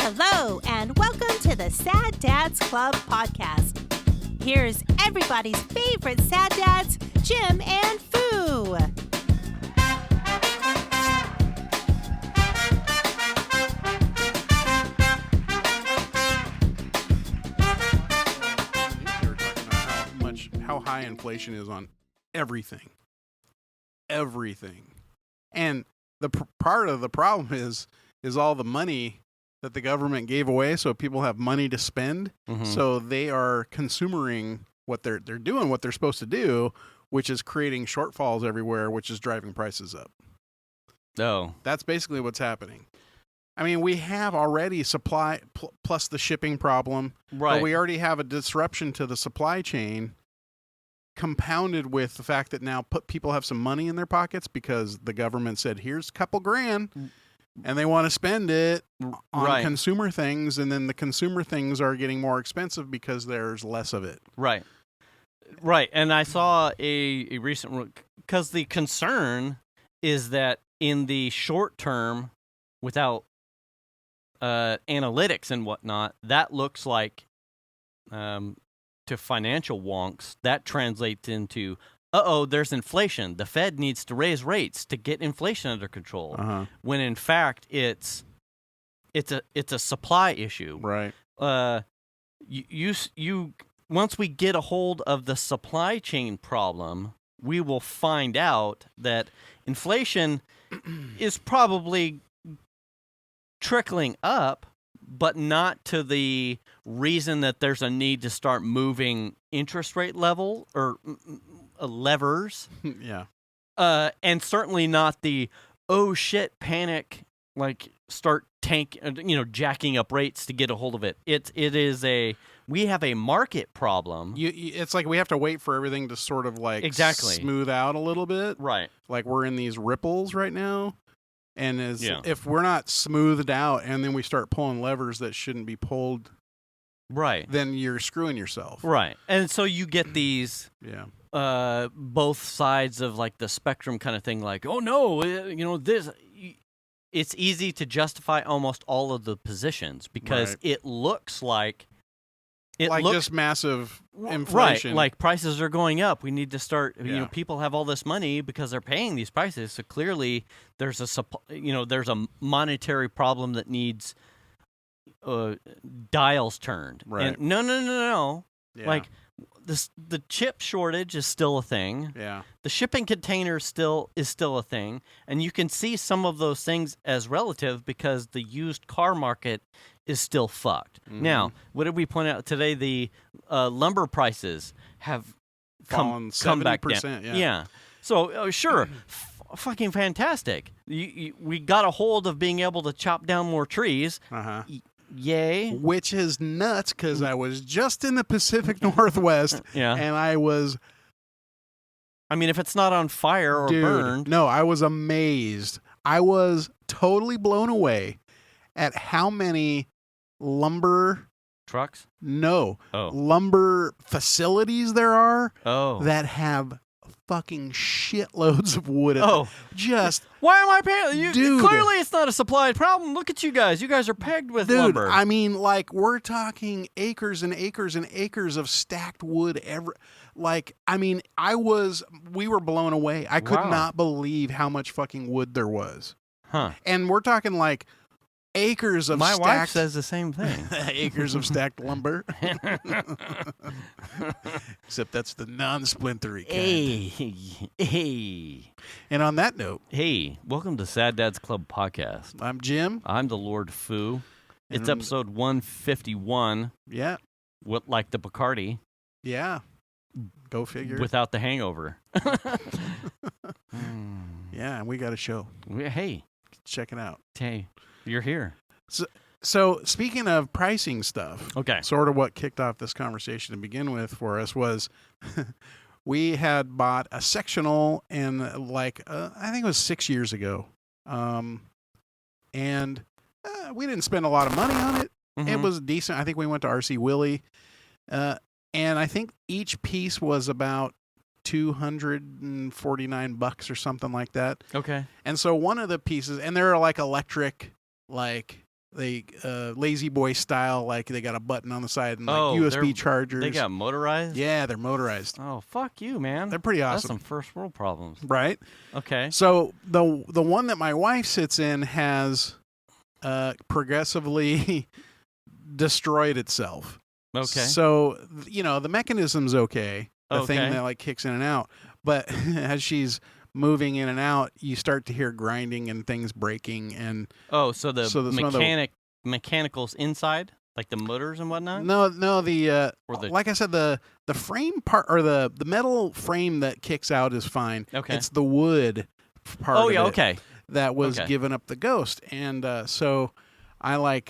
Hello, and welcome to the Sad Dads Club podcast. Here's everybody's favorite sad dads, Jim and Foo. They were talking about how high inflation is on everything. And the part of the problem is all the money that the government gave away, so people have money to spend. Mm-hmm. So they are consuming what they're doing what they're supposed to do, which is creating shortfalls everywhere, which is driving prices up. Oh, That's basically what's happening. I mean, we have already supply plus the shipping problem, right. but we already have a disruption to the supply chain, compounded with the fact that now people have some money in their pockets because the government said, here's a couple grand, and they want to spend it on consumer things, and then the consumer things are getting more expensive because there's less of it. Right. And I saw a recent, because the concern is that in the short term, without analytics and whatnot, that looks like, to financial wonks, that translates into, there's inflation. The Fed needs to raise rates to get inflation under control. Uh-huh. When in fact it's a supply issue. Right. You once we get a hold of the supply chain problem, we will find out that inflation is probably trickling up, but not to the reason that there's a need to start moving interest rate level or levers. Yeah. And certainly not the, oh shit, panic, like start jacking up rates to get a hold of it. We have a market problem. It's like we have to wait for everything to sort of like exactly smooth out a little bit. Right. Like we're in these ripples right now. And if we're not smoothed out and then we start pulling levers that shouldn't be pulled, right, then you're screwing yourself. Right. And so you get these both sides of like the spectrum kind of thing, like, oh no, this. It's easy to justify almost all of the positions because it looks like just massive inflation. Right, like prices are going up. We need to start. People have all this money because they're paying these prices. So clearly, there's there's a monetary problem that needs dials turned. Right. And no. Yeah. Like the chip shortage is still a thing. Yeah. The shipping container is still a thing, and you can see some of those things as relative because the used car market is still fucked. Mm-hmm. Now, what did we point out today? The lumber prices have come back down. Yeah. So sure, fucking fantastic. We got a hold of being able to chop down more trees. Uh-huh. Yay. Which is nuts because I was just in the Pacific Northwest and if it's not on fire or burned. No, I was amazed. I was totally blown away at how many lumber trucks? No. Oh. Lumber facilities there are that have fucking shitloads of wood. Why am I paying? Dude, clearly it's not a supply problem. Look at you guys. You guys are pegged with lumber. I mean, like, we're talking acres and acres and acres of stacked wood. We were blown away. I could not believe how much fucking wood there was. Huh. And we're talking like acres of My stacked... wife says the same thing. Acres of stacked lumber. Except that's the non-splintery kind. Hey. And on that note... Hey, welcome to Sad Dads Club podcast. I'm Jim. I'm the Lord Foo. It's episode 151. Yeah. Like the Bacardi. Yeah. Go figure. Without the hangover. Yeah, and we got a show. Hey. Check it out. Hey. You're here. So speaking of pricing stuff, okay, sort of what kicked off this conversation to begin with for us was we had bought a sectional in I think it was 6 years ago. And we didn't spend a lot of money on it. Mm-hmm. It was decent. I think we went to RC Willie. And I think each piece was about $249 or something like that. Okay. And so one of the pieces, and they're like electric, like lazy boy style, like they got a button on the side and like Oh, USB chargers. They got motorized? Yeah, they're motorized. Oh, fuck you, man. They're pretty That's awesome. some first world problems. Right? Okay. So the one that my wife sits in has progressively destroyed itself. Okay. So, the mechanism's okay. The thing Okay. that like kicks in and out. But as she's moving in and out, you start to hear grinding and things breaking. And Oh, so the So some of the- mechanicals inside, like the motors and whatnot? no, Or the- like I said, the frame part or the metal frame that kicks out is fine. Okay. It's the wood part Oh, of yeah, it okay. that was Okay. giving up the ghost. And so I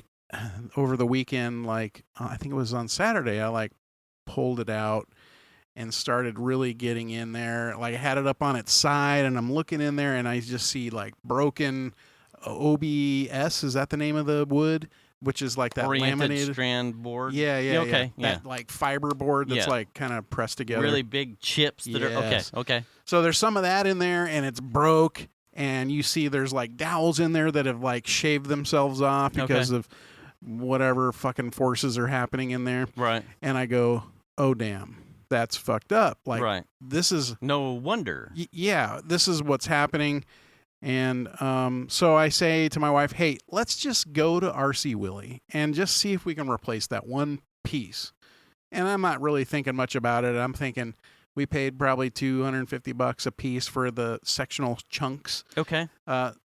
over the weekend, I think it was on Saturday, I pulled it out and started really getting in there. Like I had it up on its side and I'm looking in there and I just see broken OBS. Is that the name of the wood? Which is like that Oriented laminated strand board. Yeah. Okay, yeah. That fiber board that's Yeah. kind of pressed together. Really big chips that are Yes. okay. So there's some of that in there and it's broke. And you see there's dowels in there that have shaved themselves off because of whatever fucking forces are happening in there. Right. And I go, oh, damn, that's fucked up. Right. This is, No wonder. yeah, this is what's happening. And so I say to my wife, hey, let's just go to RC Willie and just see if we can replace that one piece. And I'm not really thinking much about it. I'm thinking we paid probably $250 a piece for the sectional chunks. Okay.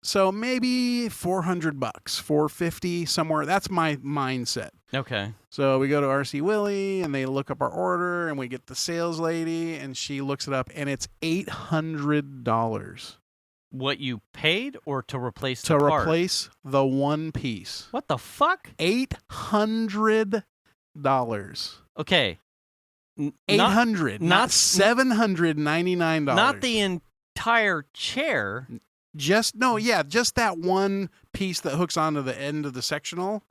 So maybe $400, $450 somewhere. That's my mindset. Okay. So we go to RC Willie and they look up our order and we get the sales lady and she looks it up and it's $800 What you paid or to replace to the part? replace the one piece. What the fuck? $800. Okay. $800, not $799. Not the entire chair. Just that one piece that hooks onto the end of the sectional.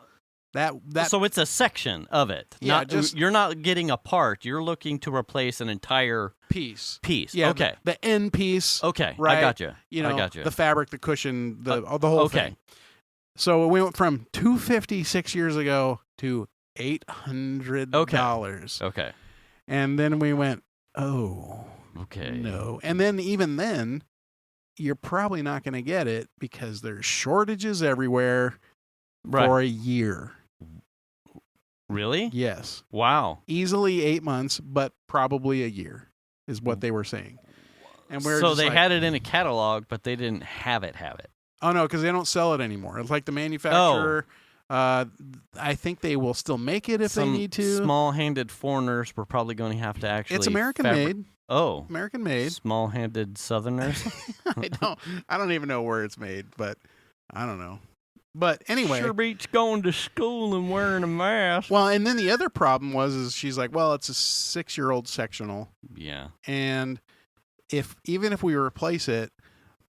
That So it's a section of it. Yeah, You're not getting a part. You're looking to replace an entire piece. Yeah. Okay. The end piece. Okay. Right. I got you. I got you. The fabric, the cushion, the whole okay. thing. So we went from $250 6 years ago to $800. Okay. And then we went, oh, Okay. no. And then even then, you're probably not going to get it because there's shortages everywhere for a year. Really? Yes. Wow. Easily 8 months, but probably a year is what they were saying. And we're So just they like, had it in a catalog, but they didn't have it. oh, no, because they don't sell it anymore. It's like the manufacturer. I think they will still make it if they need to. Small-handed foreigners were probably going to have to actually. It's American made. Oh. American made. Small-handed Southerners. I don't even know where it's made, but I don't know. But anyway. Sure beats going to school and wearing a mask. Well, and then the other problem is she's like, well, it's a 6-year-old sectional. Yeah. And even if we replace it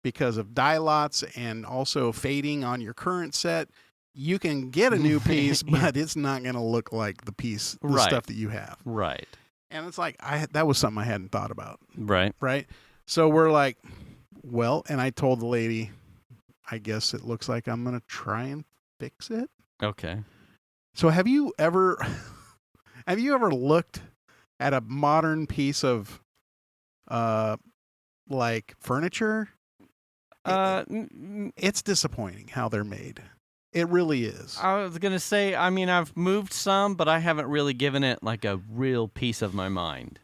because of dye lots and also fading on your current set, you can get a new piece, but it's not going to look like the stuff that you have. Right. And it's like, that was something I hadn't thought about. Right. Right. So we're like, well, and I told the lady, I guess it looks like I'm going to try and fix it. Okay. So have you ever looked at a modern piece of furniture? It's disappointing how they're made. It really is. I was going to say, I mean, I've moved some, but I haven't really given it like a real piece of my mind.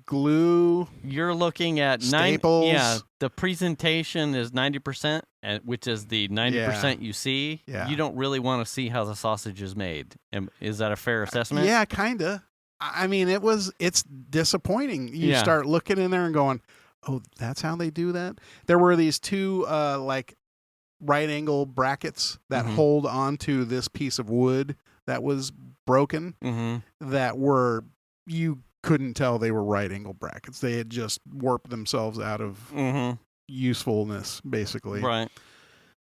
Glue. You're looking at staples. The presentation is 90%, which is the 90% you see. Yeah. You don't really want to see how the sausage is made. Is that a fair assessment? Yeah, kind of. I mean, it's disappointing. You start looking in there and going, oh, that's how they do that? There were these two right angle brackets that hold onto this piece of wood that was broken that you couldn't tell they were right angle brackets. They had just warped themselves out of usefulness, basically. Right.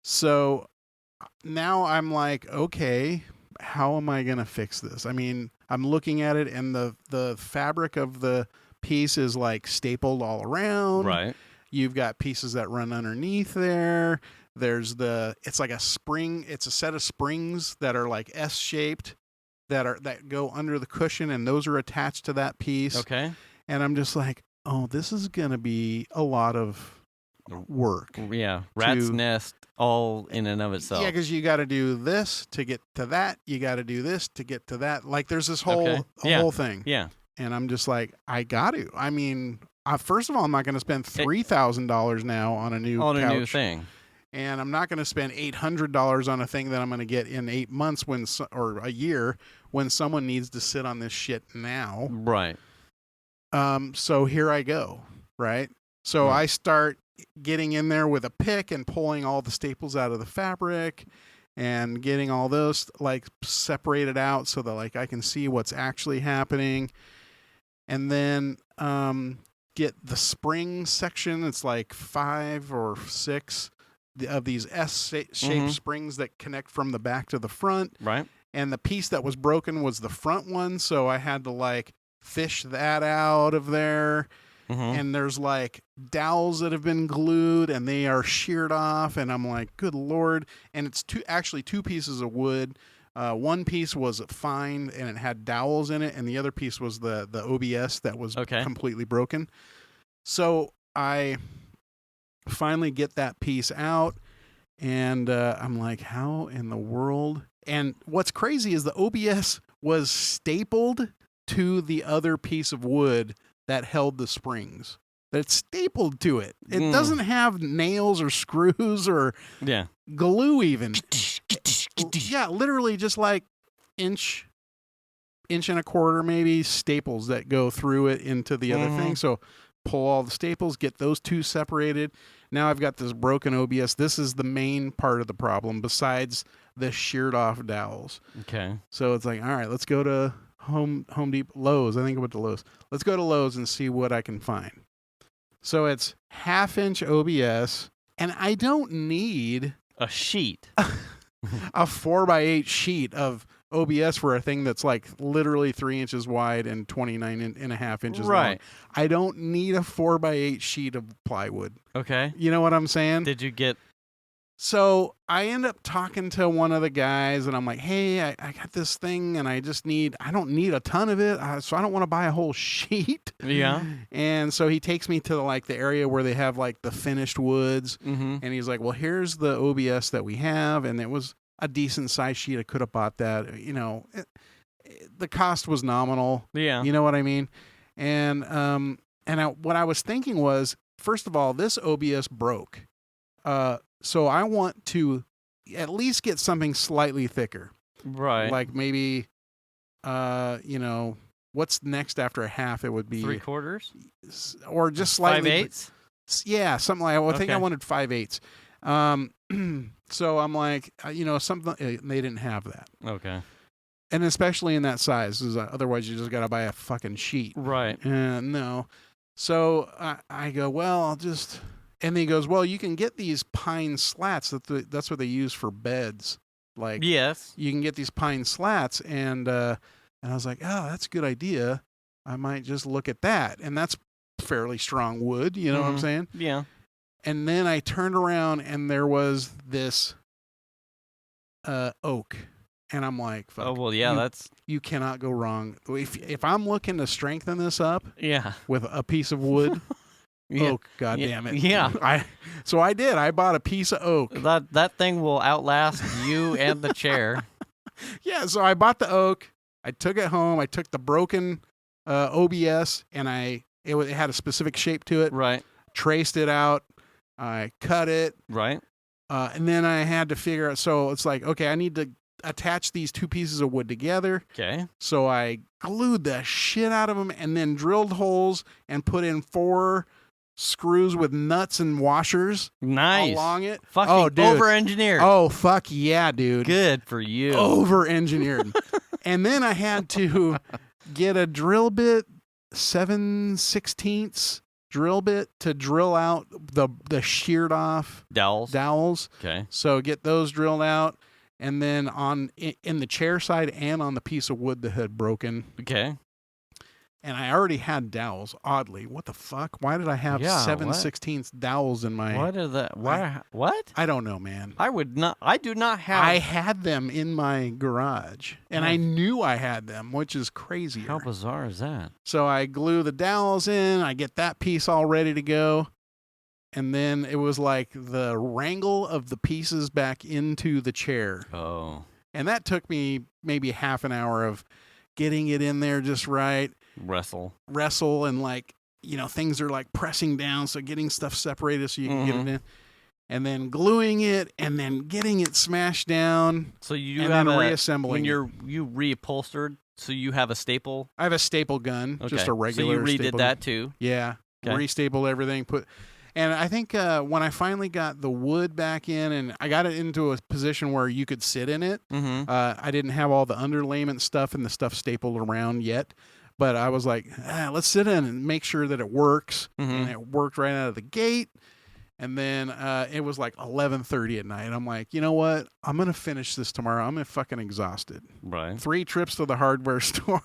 So now I'm like, okay, how am I going to fix this? I mean, I'm looking at it and the fabric of the piece is stapled all around. Right. You've got pieces that run underneath there. It's like a spring. It's a set of springs that are like S-shaped that go under the cushion, and those are attached to that piece. Okay. And I'm just like, oh, this is going to be a lot of work. Yeah. Rat's nest all in and of itself. Yeah, because you got to do this to get to that. You got to do this to get to that. Like there's this whole thing. Yeah. And I'm just like, I got to. I mean, first of all, I'm not going to spend $3,000 now on a new couch. A new thing. And I'm not going to spend $800 on a thing that I'm going to get in 8 months or a year when someone needs to sit on this shit now. Right. So here I go. Right. So I start getting in there with a pick and pulling all the staples out of the fabric and getting all those like separated out so that like I can see what's actually happening. And then get the spring section. It's like 5 or 6 of these S-shaped springs that connect from the back to the front. Right. And the piece that was broken was the front one, so I had to like fish that out of there. And there's like dowels that have been glued and they are sheared off, and I'm like, good Lord. And it's two pieces of wood. One piece was fine and it had dowels in it, and the other piece was the OBS that was completely broken. So I finally get that piece out, and I'm like, how in the world? And what's crazy is the OBS was stapled to the other piece of wood that held the springs. It's stapled to it. It doesn't have nails or screws or glue even. Yeah, literally just like inch and a quarter maybe staples that go through it into the other thing. So pull all the staples, get those two separated. Now I've got this broken OBS. This is the main part of the problem besides the sheared off dowels. Okay. So it's like, all right, let's go to Home Depot, Lowe's. I think I went to Lowe's. Let's go to Lowe's and see what I can find. So it's 1/2-inch OBS, and I don't need a sheet, a 4x8 sheet of OBS for a thing that's like literally 3 inches wide and 29.5 inches long. I don't need a 4x8 sheet of plywood. Okay. You know what I'm saying? Did you get... So I end up talking to one of the guys, and I'm like, hey, I got this thing, and I don't need a ton of it, so I don't want to buy a whole sheet. Yeah. And so he takes me to like the area where they have like the finished woods, and he's like, well, here's the OBS that we have, and it was a decent size sheet. I could have bought that. You know, the cost was nominal. Yeah. You know what I mean? And what I was thinking was, first of all, this OBS broke. So I want to at least get something slightly thicker. Right. Like maybe, what's next after a half? It would be 3/4? Or just slightly. 5/8? Yeah, something like that. Well, I think I wanted 5/8. So I'm like, something, they didn't have that. Okay. And especially in that size, otherwise you just got to buy a fucking sheet. Right. No. So I go, well, I'll just... And he goes, well, you can get these pine slats. That's what they use for beds. Like, yes, you can get these pine slats. And I was like, oh, that's a good idea. I might just look at that. And that's fairly strong wood. You know what I'm saying? Yeah. And then I turned around and there was this oak. And I'm like, fuck. Oh, well, yeah, you cannot go wrong. If I'm looking to strengthen this up with a piece of wood... Yeah. Oak, goddamn it! Yeah, so I did. I bought a piece of oak. That thing will outlast you and the chair. Yeah, so I bought the oak. I took it home. I took the broken OBS, and it had a specific shape to it. Right. Traced it out. I cut it. Right. And then I had to figure out. So it's like, okay, I need to attach these two pieces of wood together. Okay. So I glued the shit out of them, and then drilled holes and put in 4 screws with nuts and washers along it. Fucking over-engineered. Oh, fuck yeah, dude. Good for you. Over-engineered. And then I had to get a drill bit, 7/16 drill bit to drill out the sheared off dowels. Okay. So get those drilled out. And then in the chair side and on the piece of wood that had broken. Okay. And I already had dowels, oddly. What the fuck? Why did I have 7/16 dowels in my... What are the... What? I don't know, man. I do not have... I had them in my garage, and I knew I had them, which is crazy. How bizarre is that? So I glue the dowels in. I get that piece all ready to go. And then it was like the wrangle of the pieces back into the chair. Oh. And that took me maybe half an hour of getting it in there just right. Wrestle and like, things are like pressing down, so getting stuff separated so you can get it in, and then gluing it, and then getting it smashed down. So you and have then reassembling. When you reupholstered, so you have a staple. I have a staple gun, just a regular. So you redid staple that gun. too. Yeah, restapled everything. And I think when I finally got the wood back in, and I got it into a position where you could sit in it. I didn't have all the underlayment stuff and the stuff stapled around yet. But I was like, let's sit in and make sure that it works. And it worked right out of the gate. And then it was like 11:30 at night. I'm like, you know what? I'm going to finish this tomorrow. I'm fucking exhausted. Right. 3 trips to the hardware store.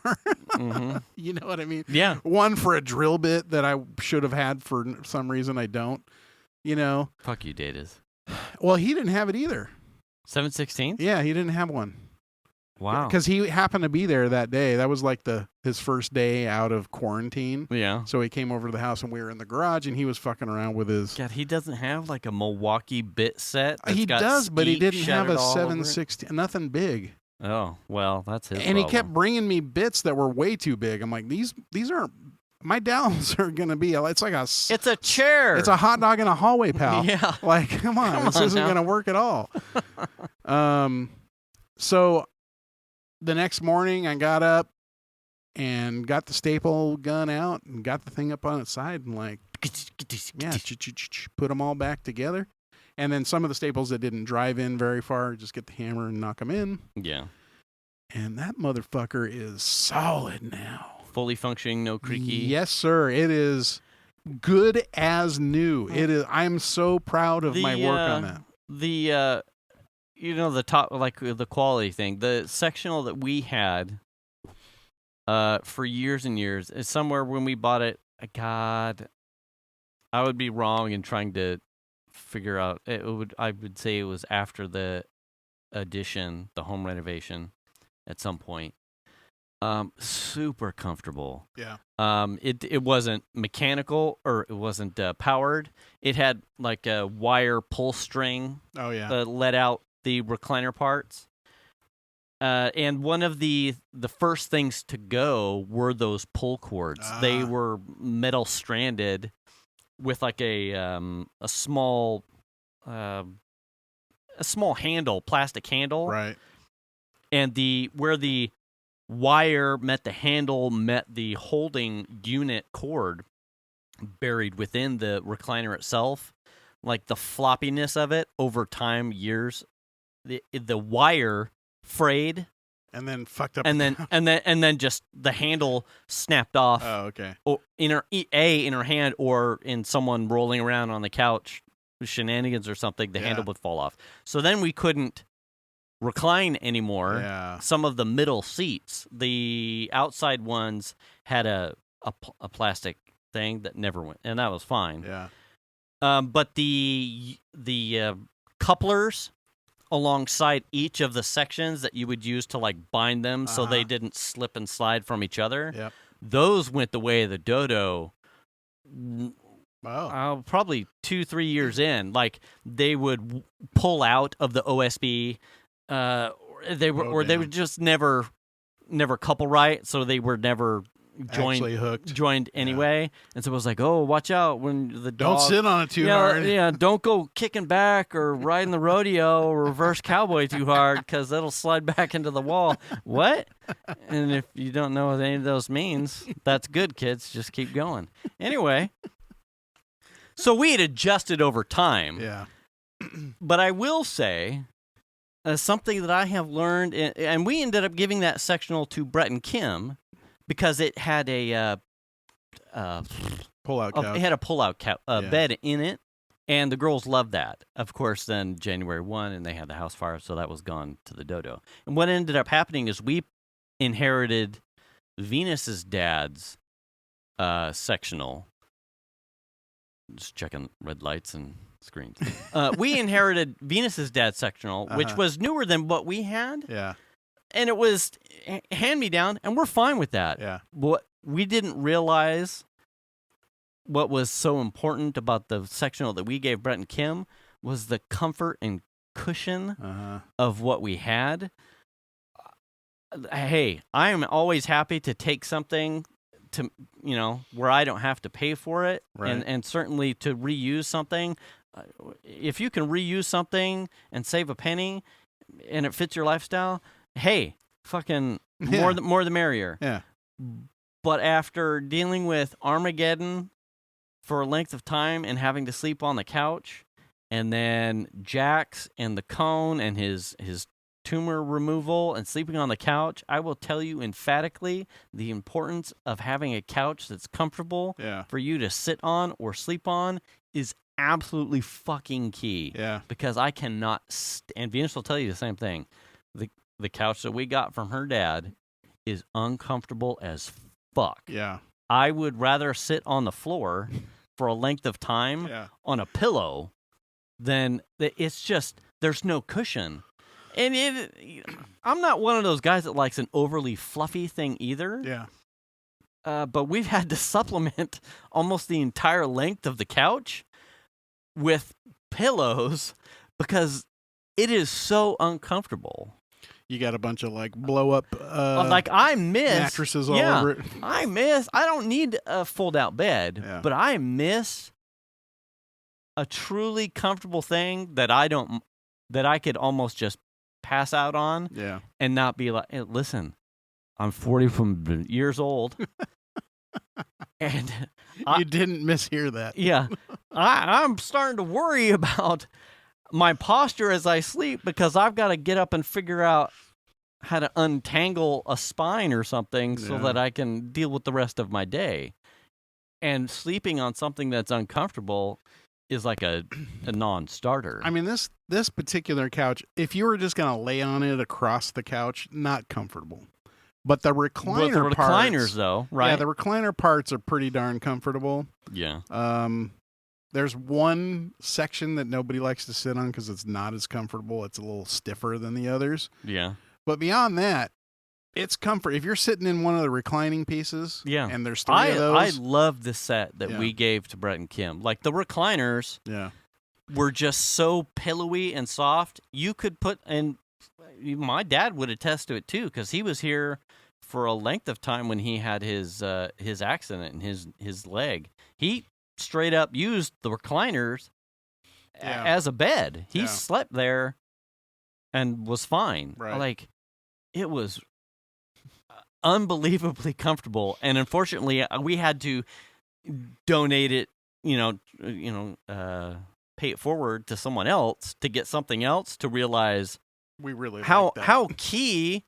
You know what I mean? Yeah. 1 for a drill bit that I should have had for some reason I don't. Fuck you, Datas. Well, he didn't have it either. 7/16? Yeah, he didn't have one. Wow. Because he happened to be there that day. That was like his first day out of quarantine. Yeah. So he came over to the house, and we were in the garage, and he was fucking around with his... God, he doesn't have like a Milwaukee bit set. He does, but he didn't have a 7/16. nothing big. Oh, well, that's his And problem. he kept bringing me bits that were way too big. I'm like, these aren't... My dowels are going to be... It's like a... It's a chair. It's a hot dog in a hallway, pal. Yeah. Like, come on. This isn't going to work at all. So... The next morning, I got up and got the staple gun out and got the thing up on its side and put them all back together. And then some of the staples that didn't drive in very far, just get the hammer and knock them in. Yeah. And that motherfucker is solid now. Fully functioning, no creaky. Yes, sir. It is good as new. It is. I'm so proud of my work on that. The top, like the quality thing, the sectional that we had for years and years is somewhere when we bought it. God, I would be wrong in trying to figure out. I would say it was after the addition, the home renovation, at some point. Super comfortable. Yeah. It wasn't mechanical or it wasn't powered. It had like a wire pull string. Oh yeah. That let out the recliner parts, and one of the first things to go were those pull cords. They were metal stranded with like a small handle, plastic handle, right? And where the wire met the handle met the holding unit cord buried within the recliner itself. Like the floppiness of it over time, years. The wire frayed and then fucked up, and then just the handle snapped off. Oh, okay. Or in her hand, or in someone rolling around on the couch with shenanigans or something, the handle would fall off. So then we couldn't recline anymore. Yeah. Some of the middle seats, the outside ones had a plastic thing that never went, and that was fine. Yeah. But the couplers alongside each of the sections that you would use to like bind them so they didn't slip and slide from each other. Yep. Those went the way of the dodo. Wow. Probably 2-3 years in, like they would pull out of the OSB. They would just never couple right, so they were never joined anyway. And so it was like, oh, watch out when the dog... Don't sit on it too hard. Yeah, don't go kicking back or riding the rodeo or reverse cowboy too hard because it'll slide back into the wall. What? And if you don't know what any of those means, that's good, kids. Just keep going. Anyway, so we had adjusted over time. Yeah. But I will say... something that I have learned, and we ended up giving that sectional to Brett and Kim because it had a pull-out couch. It had a pull-out bed in it, and the girls loved that. Of course, then January 1, and they had the house fire, so that was gone to the dodo. And what ended up happening is we inherited Venus's dad's sectional. Just checking red lights and screens. We inherited Venus's dad's sectional, which was newer than what we had. Yeah. And it was hand-me-down, and we're fine with that. Yeah. What we didn't realize what was so important about the sectional that we gave Brett and Kim was the comfort and cushion of what we had. Hey, I am always happy to take something to, where I don't have to pay for it, right. and certainly to reuse something. If you can reuse something and save a penny and it fits your lifestyle, hey, fucking more the merrier. Yeah. But after dealing with Armageddon for a length of time and having to sleep on the couch, and then Jax and the cone and his tumor removal and sleeping on the couch, I will tell you emphatically the importance of having a couch that's comfortable for you to sit on or sleep on is absolutely fucking key. Yeah. Because I cannot, and Venus will tell you the same thing. The couch that we got from her dad is uncomfortable as fuck. Yeah. I would rather sit on the floor for a length of time on a pillow than it's just, there's no cushion. And I'm not one of those guys that likes an overly fluffy thing either. Yeah. But we've had to supplement almost the entire length of the couch with pillows because it is so uncomfortable. You got a bunch of blow up I miss mattresses all over it. I don't need a fold out bed, but I miss a truly comfortable thing that I could almost just pass out on and not be like, hey, listen, I'm 40 years old. And you didn't mishear that. Yeah. I'm starting to worry about my posture as I sleep because I've got to get up and figure out how to untangle a spine or something so that I can deal with the rest of my day. And sleeping on something that's uncomfortable is like a non-starter. I mean, this particular couch, if you were just going to lay on it across the couch, not comfortable. But the recliner recliners, though, right? Yeah, the recliner parts are pretty darn comfortable. Yeah. There's one section that nobody likes to sit on because it's not as comfortable. It's a little stiffer than the others. Yeah. But beyond that, it's comfort. If you're sitting in one of the reclining pieces, and there's three of those. I love the set that we gave to Brett and Kim. Like the recliners were just so pillowy and soft. You could put, and my dad would attest to it too, because he was here for a length of time when he had his accident and his leg. He straight up used the recliners as a bed. He slept there and was fine. Right. It was unbelievably comfortable, and unfortunately, we had to donate it. Pay it forward to someone else to get something else to realize we really how key.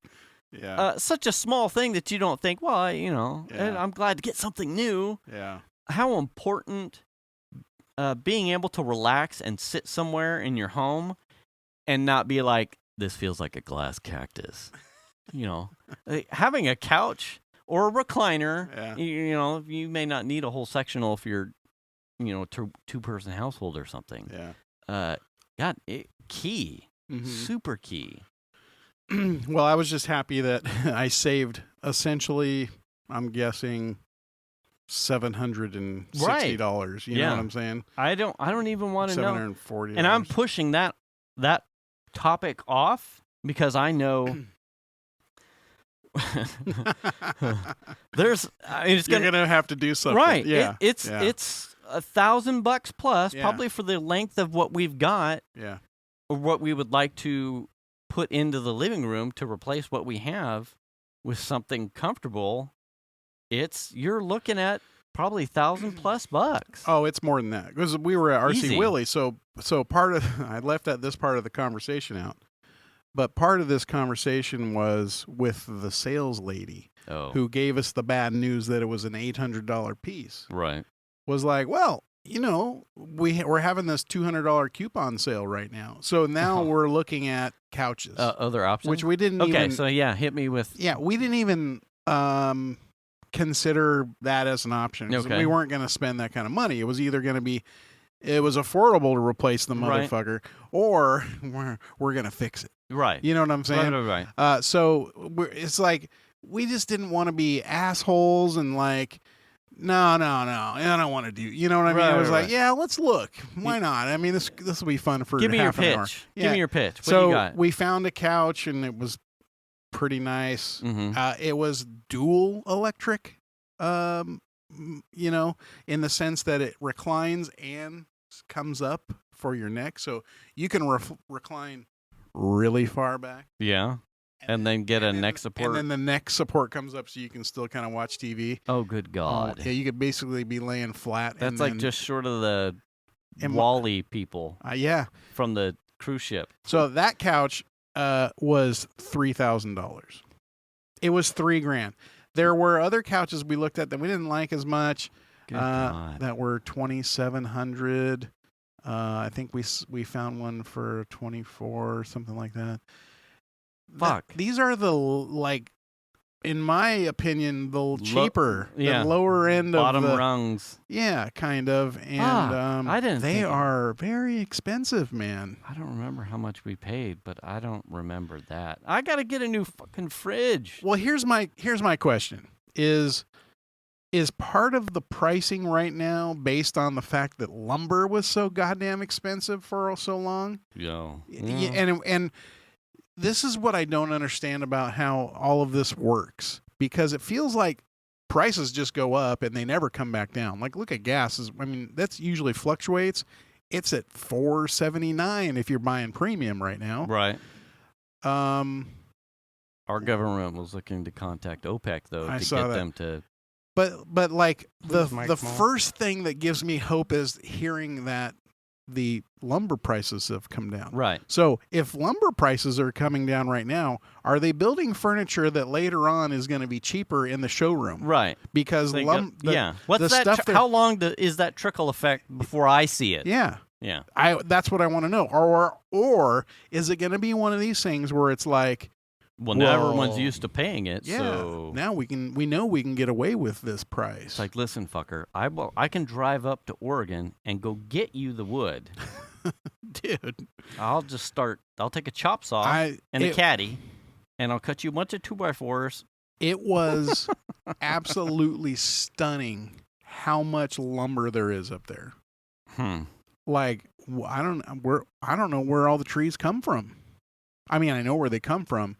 Yeah. Such a small thing that you don't think. Well, I'm glad to get something new. Yeah. How important being able to relax and sit somewhere in your home and not be like, this feels like a glass cactus. Having a couch or a recliner, you may not need a whole sectional if you're, two-person household or something. Yeah. Key. Mm-hmm. Super key. Well, I was just happy that I saved essentially, I'm guessing, $760. You know what I'm saying? I don't even want to know. $740. And I'm pushing that topic off because I know it's gonna have to do something, right? Yeah, it's $1,000 plus, probably for the length of what we've got, or what we would like to put into the living room to replace what we have with something comfortable. You're looking at probably $1,000+ bucks. Oh, it's more than that because we were at RC Easy. Willie, so part of I left this part of the conversation out. But part of this conversation was with the sales lady who gave us the bad news that it was an $800 piece. Right. Was like, well, we're having this $200 coupon sale right now. So now we're looking at couches. Other options? Which we didn't even... even... Okay, so hit me with... Yeah, we didn't even consider that as an option. 'Cause Okay. we weren't going to spend that kind of money. It was either going to be, it was affordable to replace the Right. motherfucker, or we're going to fix it. Right. You know what I'm saying? Right. So it's like we just didn't want to be assholes and like, no, I don't want to do. You know what I mean? Right, I was right, like, yeah, let's look. Why not? I mean, this will be fun for Give me your half an hour. pitch. Yeah. Give me your pitch. What So do you got? we found a couch and it was pretty nice. Mm-hmm. It was dual electric, you know, in the sense that it reclines and comes up for your neck, so you can recline really far back. Yeah. And then get a neck support. And then the neck support comes up so you can still kind of watch TV. Oh, good God. Yeah, you could basically be laying flat. That's and like then, just short of the And- Wall-E people yeah. from the cruise ship. So that couch was $3,000. It was $3,000. There were other couches we looked at that we didn't like as much. Good God. That were $2,700. I think we found one for $24 or something like that. Fuck. These are the, like, in my opinion, the cheaper, yeah. the lower end Bottom of the rungs. Yeah, kind of. And I didn't they think are very expensive, man. I don't remember how much we paid, but I don't remember that. I got to get a new fucking fridge. Well, here's my question. Is part of the pricing right now based on the fact that lumber was so goddamn expensive for so long? Yo. And this is what I don't understand about how all of this works, because it feels like prices just go up and they never come back down. Like, look at gas. I mean, that's usually fluctuates. It's at $4.79 if you're buying premium right now. Right. Um, Our government was looking to contact OPEC, though, I to saw get that. them to... But like Please, Mike the Small. first thing that gives me hope is hearing that the lumber prices have come down. Right. So if lumber prices are coming down right now, are they building furniture that later on is going to be cheaper in the showroom? Right. Because yeah. What's the that? stuff How long is that trickle effect before I see it? Yeah. Yeah. That's what I want to know. Or is it going to be one of these things where it's like, Well, now Whoa. everyone's used to paying it, yeah, so... now we know we can get away with this price. It's like, listen, fucker, I can drive up to Oregon and go get you the wood. dude, I'll take a chop saw and a caddy, and I'll cut you a bunch of 2x4s. It was absolutely stunning how much lumber there is up there. Like, I don't know where all the trees come from. I mean, I know where they come from,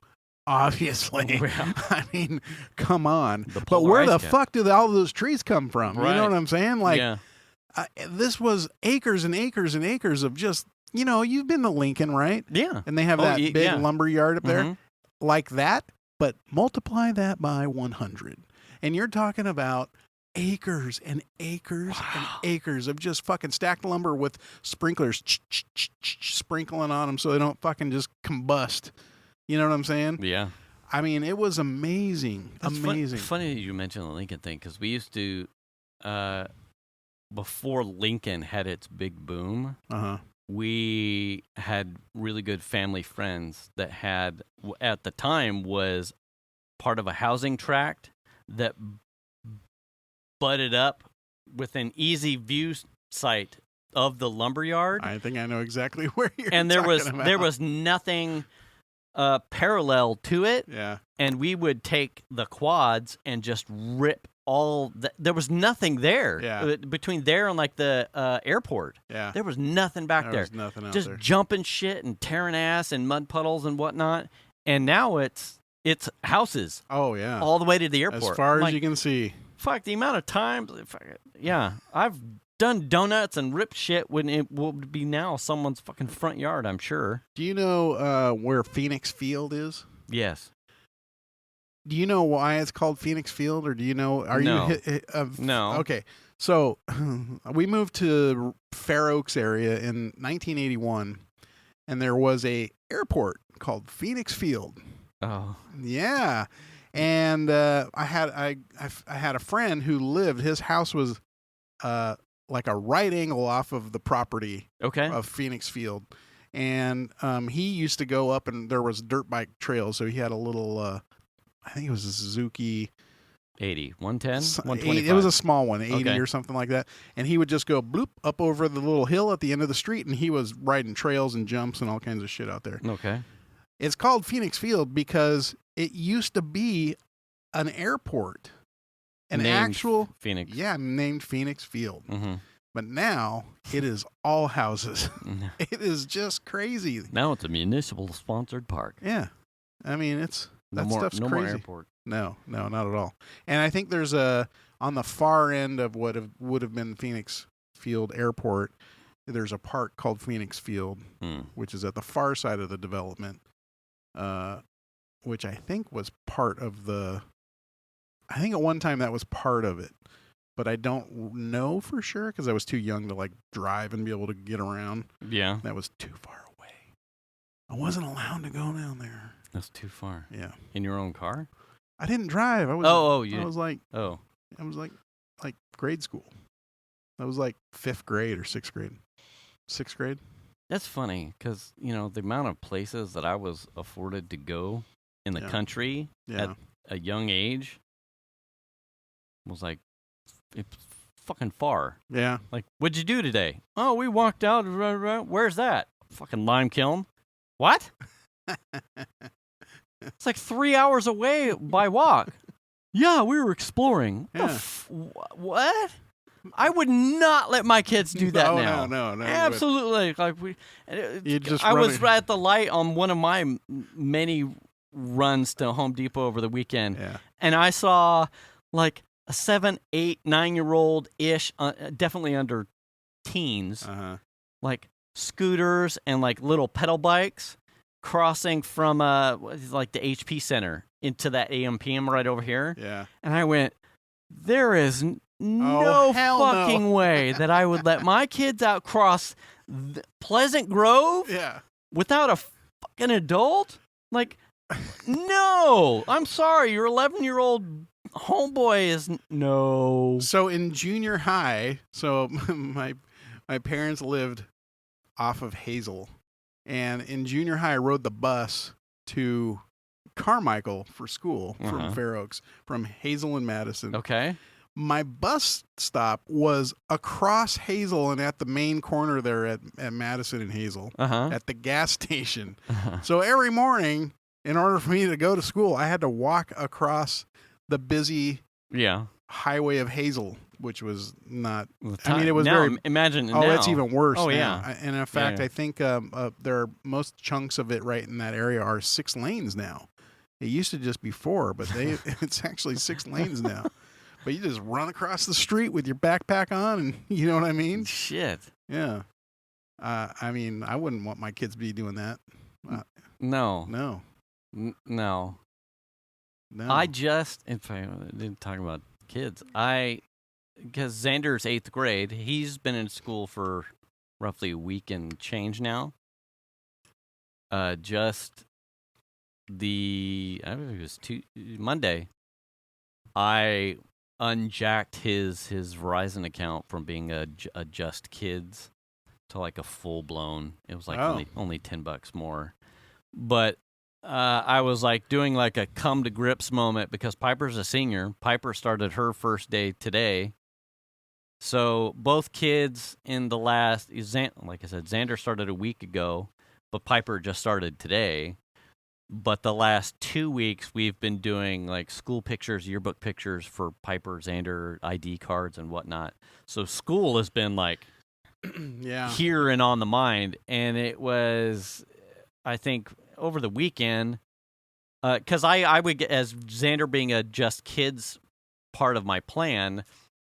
obviously. Yeah. I mean, come on. The But polar where ice the cap. fuck do all those trees come from? You Right. know what I'm saying? Like, yeah. this was acres and acres and acres of just, you've been to Lincoln, right? Yeah. And they have that big yeah. lumber yard up there. Mhm. Like that, but multiply that by 100. And you're talking about acres and acres and acres of just fucking stacked lumber with sprinklers sprinkling on them so they don't fucking just combust. You know what I'm saying? Yeah. I mean, it was amazing. It's amazing. Funny that you mentioned the Lincoln thing, because we used to, before Lincoln had its big boom, Uh-huh. we had really good family friends that had, at the time, was part of a housing tract that butted up with an easy view site of the lumberyard. I think I know exactly where you're And there talking was about. nothing parallel to it. Yeah. And we would take the quads and just rip all there was nothing there. Yeah. Between there and like the airport. Yeah. There was nothing back there. There was nothing out Just there. jumping shit and tearing ass and mud puddles and whatnot. And now it's houses Oh, yeah. all the way to the airport. As far I'm as like, you can see. fuck, the amount of times. Yeah, I've done donuts and ripped shit when it will be now someone's fucking front yard, I'm sure. Do you know where Phoenix Field is? Yes. Do you know why it's called Phoenix Field, or do you know? No. You No. Okay, so we moved to Fair Oaks area in 1981, and there was a airport called Phoenix Field. Oh. Yeah, and I had a friend who lived. His house was like a right angle off of the property Okay. of Phoenix Field, and he used to go up, and there was dirt bike trails, so he had a little I think it was a Suzuki 80, 110, It 125. was a small one, 80 Okay. or something like that. And he would just go bloop up over the little hill at the end of the street, and he was riding trails and jumps and all kinds of shit out there. Okay. It's called Phoenix Field because it used to be an airport. An Named actual Phoenix. Yeah, named Phoenix Field. Mm-hmm. But now it is all houses. It is just crazy. Now it's a municipal sponsored park. Yeah. I mean, No that more, stuff's no crazy. more airport. No, not at all. And I think there's on the far end of what would have been Phoenix Field Airport, there's a park called Phoenix Field, which is at the far side of the development, which I think was part of I think at one time that was part of it, but I don't know for sure because I was too young to like drive and be able to get around. Yeah. That was too far away. I wasn't allowed to go down there. That's too far. Yeah. In your own car? I didn't drive. I was. You. I was like. Oh. I was like grade school. That was like 5th grade or 6th grade. 6th grade. That's funny because, the amount of places that I was afforded to go in the country at a young age was like, it's fucking far. Yeah. Like, what'd you do today? Oh, we walked out. Where's that? Fucking lime kiln. What? It's like 3 hours away by walk. Yeah, we were exploring. Yeah. What? I would not let my kids do that now. No. Absolutely. Like I was at the light on one of my many runs to Home Depot over the weekend, and I saw like a 7, 8, 9-year-old ish, definitely under teens, like scooters and like little pedal bikes crossing from like the HP Center into that AMPM right over here. Yeah. And I went, there is no fucking way that I would let my kids outcross Pleasant Grove without a fucking adult. Like, no. I'm sorry. Your 11-year-old homeboy is no. So in junior high, my parents lived off of Hazel. And in junior high, I rode the bus to Carmichael for school from Fair Oaks, from Hazel and Madison. Okay. My bus stop was across Hazel and at the main corner there at Madison and Hazel, at the gas station. So every morning, in order for me to go to school, I had to walk across the busy highway of Hazel, which was not. I mean, it was now, very. Imagine. Oh, now. It's even worse. Oh, now. yeah. And in fact, I think there are most chunks of it right in that area are 6 lanes now. It used to just be 4, but it's actually 6 lanes now. But you just run across the street with your backpack on, and you know what I mean? Shit. Yeah. I mean, I wouldn't want my kids to be doing that. No. No. No. No. I didn't talk about kids. Because Xander's 8th grade, he's been in school for roughly a week and change now. I think it was Monday, I unjacked his Verizon account from being a Just Kids to like a full blown. It was like only $10 more, but I was like doing like a come to grips moment because Piper's a senior. Piper started her first day today, so both kids in the last, like I said, Xander started a week ago, but Piper just started today. But the last 2 weeks, we've been doing like school pictures, yearbook pictures for Piper, Xander, ID cards, and whatnot. So school has been like here and on the mind. And it was, I think, over the weekend, because I would get, as Xander being a Just Kids part of my plan,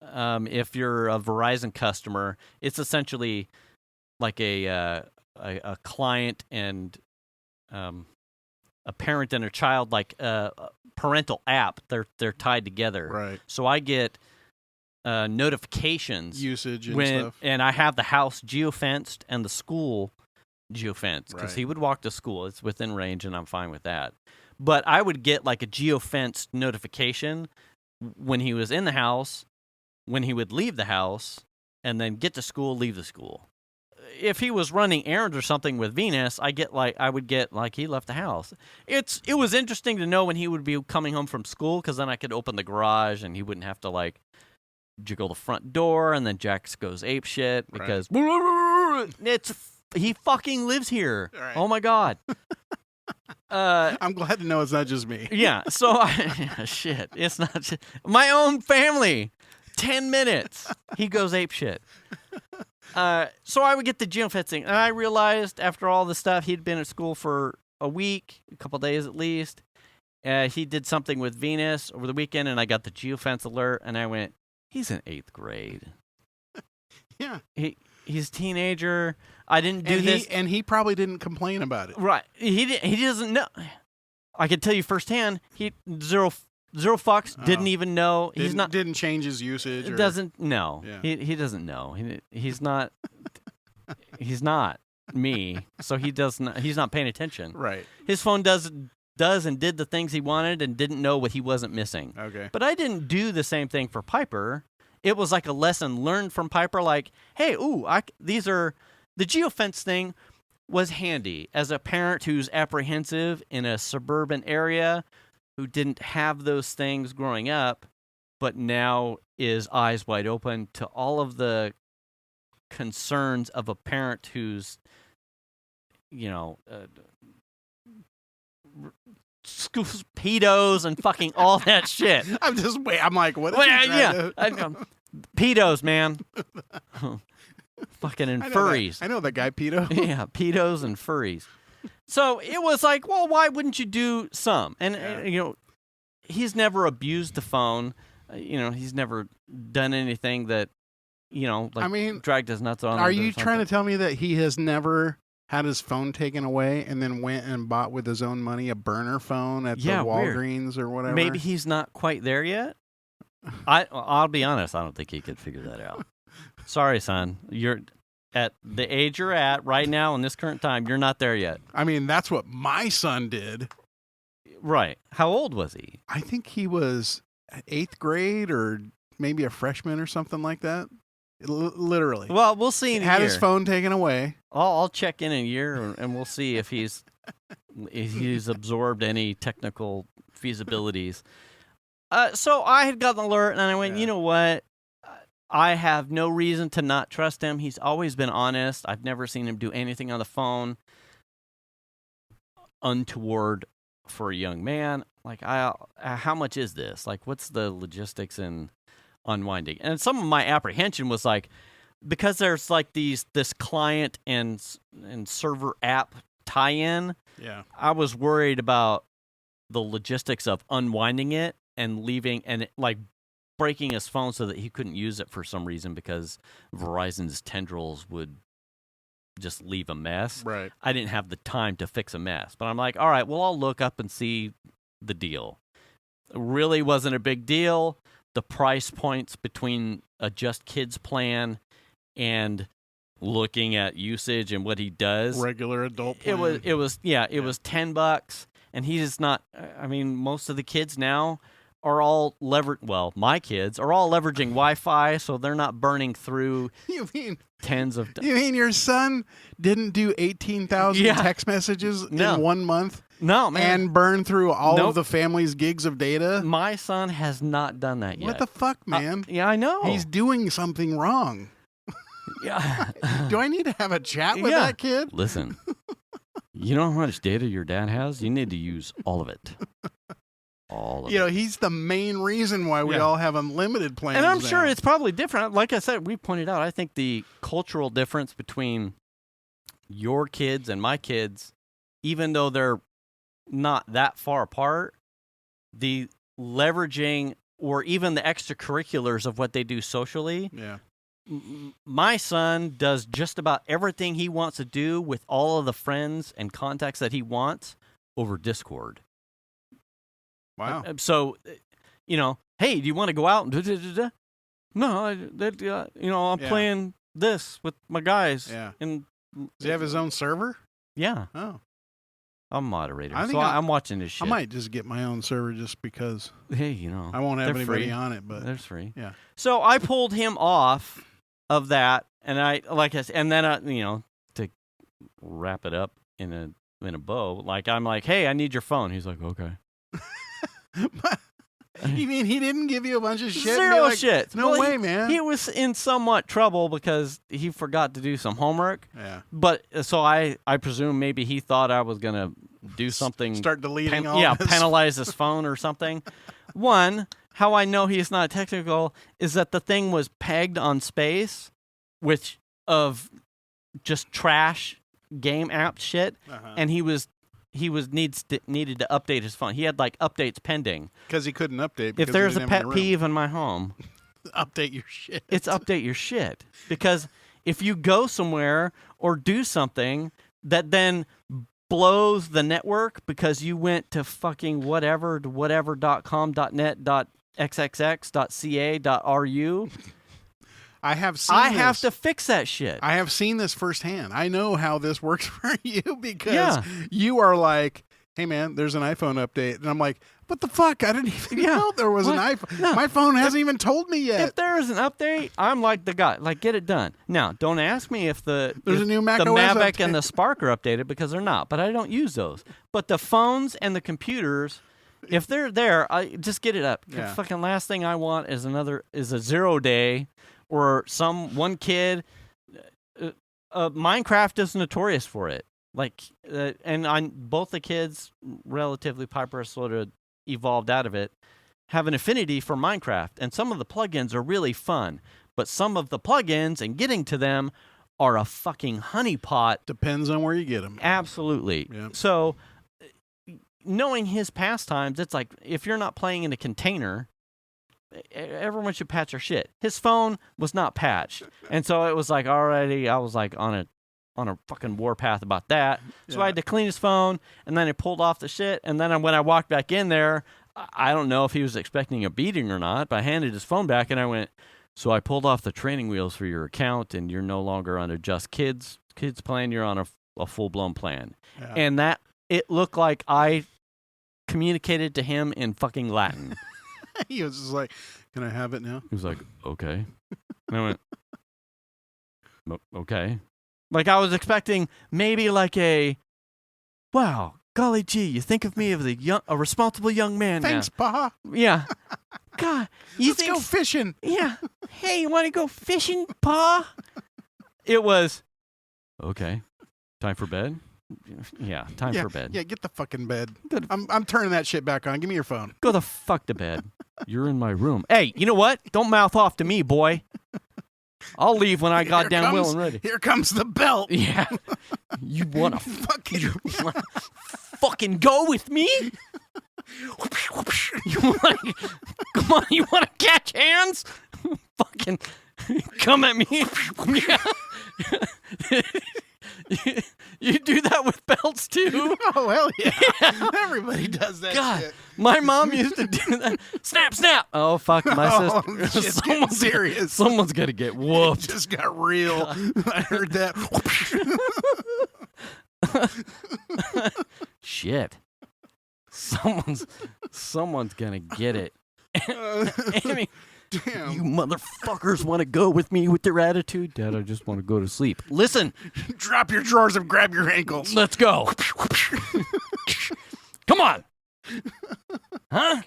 if you're a Verizon customer, it's essentially like a client and a parent and a child, like a parental app. They're tied together. Right. So I get notifications, usage and stuff, and I have the house geofenced and the school geofenced because he would walk to school. It's within range, and I'm fine with that. But I would get like a geofenced notification when he was in the house, when he would leave the house, and then get to school, leave the school. if he was running errands or something with Venus, I would get like he left the house. It was interesting to know when he would be coming home from school, because then I could open the garage and he wouldn't have to like jiggle the front door, and then Jax goes ape shit because he fucking lives here. Right. Oh my god. I'm glad to know it's not just me. Yeah. So shit. It's not my own family. 10 minutes. He goes ape shit. So I would get the geofencing, and I realized after all the stuff, he'd been at school for a week, a couple days at least. He did something with Venus over the weekend, and I got the geofence alert, and I went, he's in 8th grade. Yeah. He's a teenager. I didn't do this. And he probably didn't complain about it. Right. He doesn't know. I can tell you firsthand, zero fucks, didn't even know. Didn't change his usage. Or, doesn't know. Yeah. He doesn't know. He's not me, so he's not paying attention. Right. His phone does and did the things he wanted and didn't know what he wasn't missing. Okay. But I didn't do the same thing for Piper. It was like a lesson learned from Piper, like, hey, the geofence thing was handy as a parent who's apprehensive in a suburban area, who didn't have those things growing up, but now is eyes wide open to all of the concerns of a parent who's, schools, pedos, and fucking all that shit. I'm like, what is he trying to... Pedos, man. Fucking and furries. I know that guy, pedo. Yeah, pedos and furries. So it was like, well, why wouldn't you do some? And, he's never abused the phone. He's never done anything that, dragged his nuts on. Are you trying to tell me that he has never had his phone taken away and then went and bought with his own money a burner phone at the Walgreens or whatever? Maybe he's not quite there yet. I'll be honest, I don't think he could figure that out. Sorry, son. You're at the age you're at right now in this current time, you're not there yet. I mean, that's what my son did. Right. How old was he? I think he was 8th grade or maybe a freshman or something like that. Literally. Well, we'll see in a year. Had his phone taken away. I'll check in a year, and we'll see if he's absorbed any technical feasibilities. So I had gotten an alert, and I went, you know what? I have no reason to not trust him. He's always been honest. I've never seen him do anything on the phone untoward for a young man. Like, how much is this? Like, what's the logistics in unwinding? And some of my apprehension was like, because there's like this client and server app tie-in. Yeah, I was worried about the logistics of unwinding it and leaving and like breaking his phone so that he couldn't use it for some reason because Verizon's tendrils would just leave a mess. Right. I didn't have the time to fix a mess. But I'm like, all right, well, I'll look up and see the deal. It really wasn't a big deal. The price points between a Just Kids plan and looking at usage and what he does. Regular adult plan. It was $10, and he's not, I mean, most of the kids now are all my kids are all leveraging Wi-Fi, so they're not burning through tens of... You mean your son didn't do 18,000 text messages in 1 month? No, man. And burn through all of the family's gigs of data? My son has not done that yet. What the fuck, man? Yeah, I know. He's doing something wrong. Yeah. Do I need to have a chat with that kid? Listen, you know how much data your dad has? You need to use all of it. All of it. He's the main reason why we all have unlimited plans. And I'm sure it's probably different. Like I said, we pointed out, I think the cultural difference between your kids and my kids, even though they're not that far apart, the leveraging or even the extracurriculars of what they do socially. Yeah. My son does just about everything he wants to do with all of the friends and contacts that he wants over Discord. Wow. So, hey, do you want to go out? No, I'm playing this with my guys. Yeah. And does he have his own server? Yeah. Oh. I'm moderator, I think so I'm watching this shit. I might just get my own server just because. Hey, I won't have anybody free. on it, but they're free. Yeah. So I pulled him off of that, and and then to wrap it up in a bow, like I'm like, hey, I need your phone. He's like, okay. You mean he didn't give you a bunch of shit? Zero shit. No way, man. He was in somewhat trouble because he forgot to do some homework. Yeah. But so I presume maybe he thought I was gonna do something. Start deleting all this. Penalize his phone or something. One, how I know he's not technical is that the thing was pegged on space, which of just trash game app shit, and he needed to update his phone. He had like updates pending because he couldn't update. If there's a pet peeve in my home, update your shit. It's update your shit, because if you go somewhere or do something that then blows the network because you went to fucking whatever.com.net.xxx.ca.ru. I have to fix that shit. I have seen this firsthand. I know how this works for you because you are like, hey man, there's an iPhone update. And I'm like, what the fuck? I didn't even know there was an iPhone. No. My phone hasn't even told me yet. If there is an update, I'm like the guy. Like, get it done. Now, don't ask me if there's a new Mac the OS Mavic update. and the Spark are updated, because they're not. But I don't use those. But the phones and the computers, if they're there, I just get it up. Yeah. The fucking last thing I want is a 0 day or one kid. Minecraft is notorious for it. Like, and both the kids, relatively Piper sort of evolved out of it, have an affinity for Minecraft. And some of the plugins are really fun, but some of the plugins and getting to them are a fucking honeypot. Depends on where you get them. Absolutely. Yep. So, knowing his pastimes, it's like, if you're not playing in a container, everyone should patch their shit. His phone was not patched. And so it was like, already, I was like on a fucking warpath about that. So I had to clean his phone, and then I pulled off the shit. And then when I walked back in there, I don't know if he was expecting a beating or not, but I handed his phone back, and I went, so I pulled off the training wheels for your account, and you're no longer on a just kids plan. You're on a full-blown plan. Yeah. And that, it looked like I communicated to him in fucking Latin. He was just like, can I have it now? He was like, okay. And I went, okay. Like, I was expecting maybe like wow, golly gee, you think of me as a responsible young man. Thanks, now. Pa. Yeah. God, let's go fishing. Yeah. Hey, you want to go fishing, Pa? It was, okay, time for bed? Yeah, time for bed. Yeah, get the fucking bed. I'm turning that shit back on. Give me your phone. Go the fuck to bed. You're in my room. Hey, you know what? Don't mouth off to me, boy. I'll leave when I got down well and ready. Here comes the belt. Yeah. You want to fucking go with me? Come on, you want to catch hands? Fucking come at me. You do that with belts too? Oh, hell yeah. Everybody does that shit. My mom used to do that. Snap, snap. Oh, fuck, my sister. Someone's serious. Someone's going to get whooped. It just got real. I heard that. Shit. Someone's going to get it. Damn. You motherfuckers want to go with me with their attitude? Dad, I just want to go to sleep. Listen. Drop your drawers and grab your ankles. Let's go. Come on. Huh?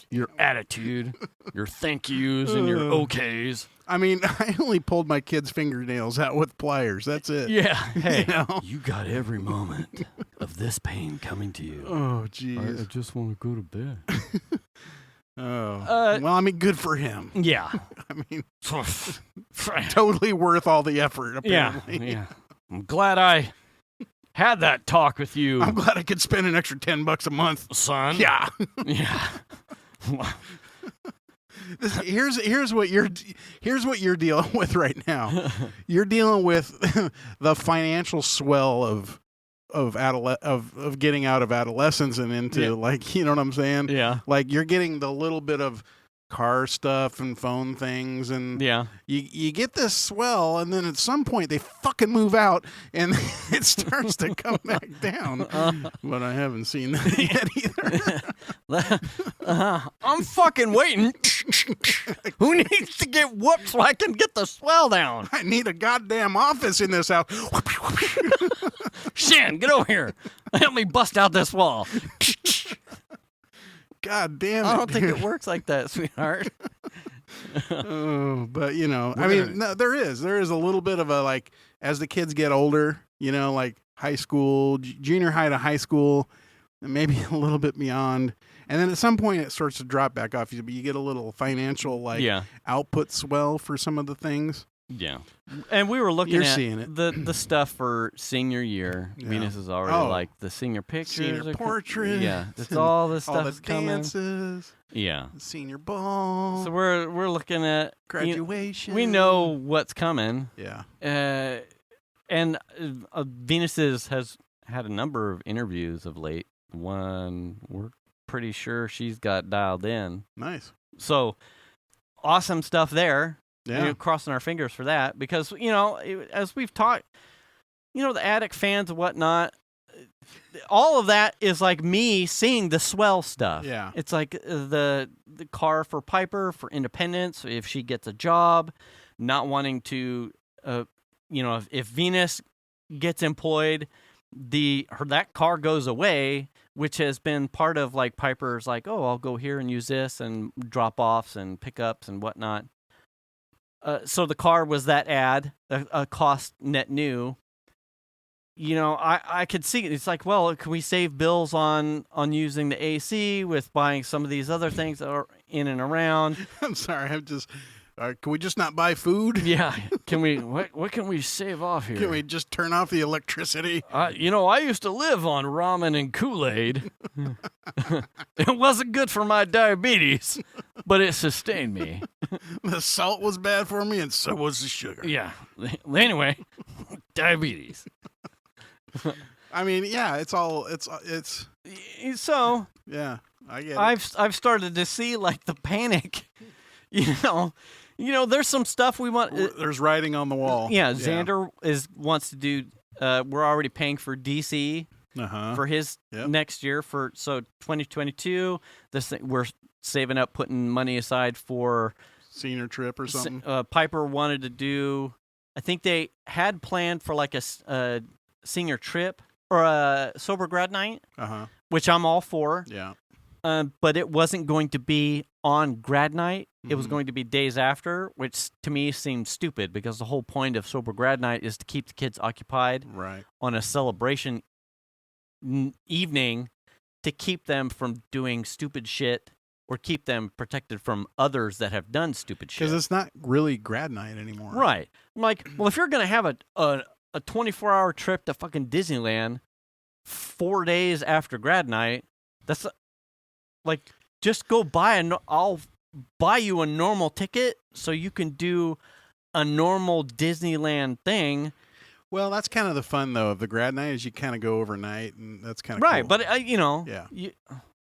Your attitude, your thank yous, and your okays. I mean, I only pulled my kid's fingernails out with pliers. That's it. Yeah. Hey, you got every moment of this pain coming to you. Oh, jeez. I just want to go to bed. Oh. Well, I mean, good for him. Yeah. I mean, totally worth all the effort, apparently. Yeah. I'm glad I had that talk with you. I'm glad I could spend an extra $10 a month. Son. Yeah. Yeah. Here's what you're dealing with right now. You're dealing with the financial swell of getting out of adolescence and into like, you know what I'm saying? Yeah. Like, you're getting the little bit of car stuff and phone things, and Yeah. you get this swell, and then at some point they fucking move out, and it starts to come back down. But I haven't seen that yet either. I'm fucking waiting. Who needs to get whooped so I can get the swell down? I need a goddamn office in this house. Shan, get over here. Help me bust out this wall. God damn it. I don't think dude. it works like that, sweetheart. Oh, but I mean, no, there is a little bit of a, like, as the kids get older, like high school, junior high to high school, and maybe a little bit beyond. And then at some point it starts to drop back off. You get a little financial output swell for some of the things. Yeah. And we were looking You're at seeing it. the stuff for senior year. Yeah. Venus is already like the senior pictures. Senior portraits. Yeah. It's all this stuff all the is coming. dances. Yeah. Senior ball. So we're looking at graduation. We know what's coming. Yeah. And Venus has had a number of interviews of late. One we're pretty sure she's got dialed in. Nice. So awesome stuff there. Yeah. Crossing our fingers for that because, as we've talked, the attic fans and whatnot, all of that is like me seeing the swell stuff. Yeah. It's like the car for Piper for independence, if she gets a job, not wanting to, if Venus gets employed, that car goes away, which has been part of like Piper's like, oh, I'll go here and use this and drop-offs and pickups and whatnot. So the car was that ad, a cost net new. I could see it. It's like, well, can we save bills on using the AC with buying some of these other things that are in and around? I'm sorry. Can we just not buy food? Yeah. Can we? What can we save off here? Can we just turn off the electricity? I used to live on ramen and Kool-Aid. It wasn't good for my diabetes, but it sustained me. The salt was bad for me, and so was the sugar. Yeah. Anyway, diabetes. I mean, yeah, it's So yeah, I get it. I've started to see like the panic. There's some stuff we want. There's writing on the wall. Yeah, Xander wants to do. We're already paying for DC for his next year so 2022. We're saving up, putting money aside for senior trip or something. Piper wanted to do. I think they had planned for like a senior trip or a sober grad night, which I'm all for. Yeah. But it wasn't going to be on grad night. It was going to be days after, which to me seemed stupid because the whole point of sober grad night is to keep the kids occupied on a celebration evening to keep them from doing stupid shit or keep them protected from others that have done stupid shit. Because it's not really grad night anymore. Right. I'm like, well, if you're going to have a 24-hour trip to fucking Disneyland 4 days after grad night, that's like, just go I'll buy you a normal ticket so you can do a normal Disneyland thing. Well, that's kind of the fun, though, of the grad night is you kind of go overnight, and that's kind of right. cool. But,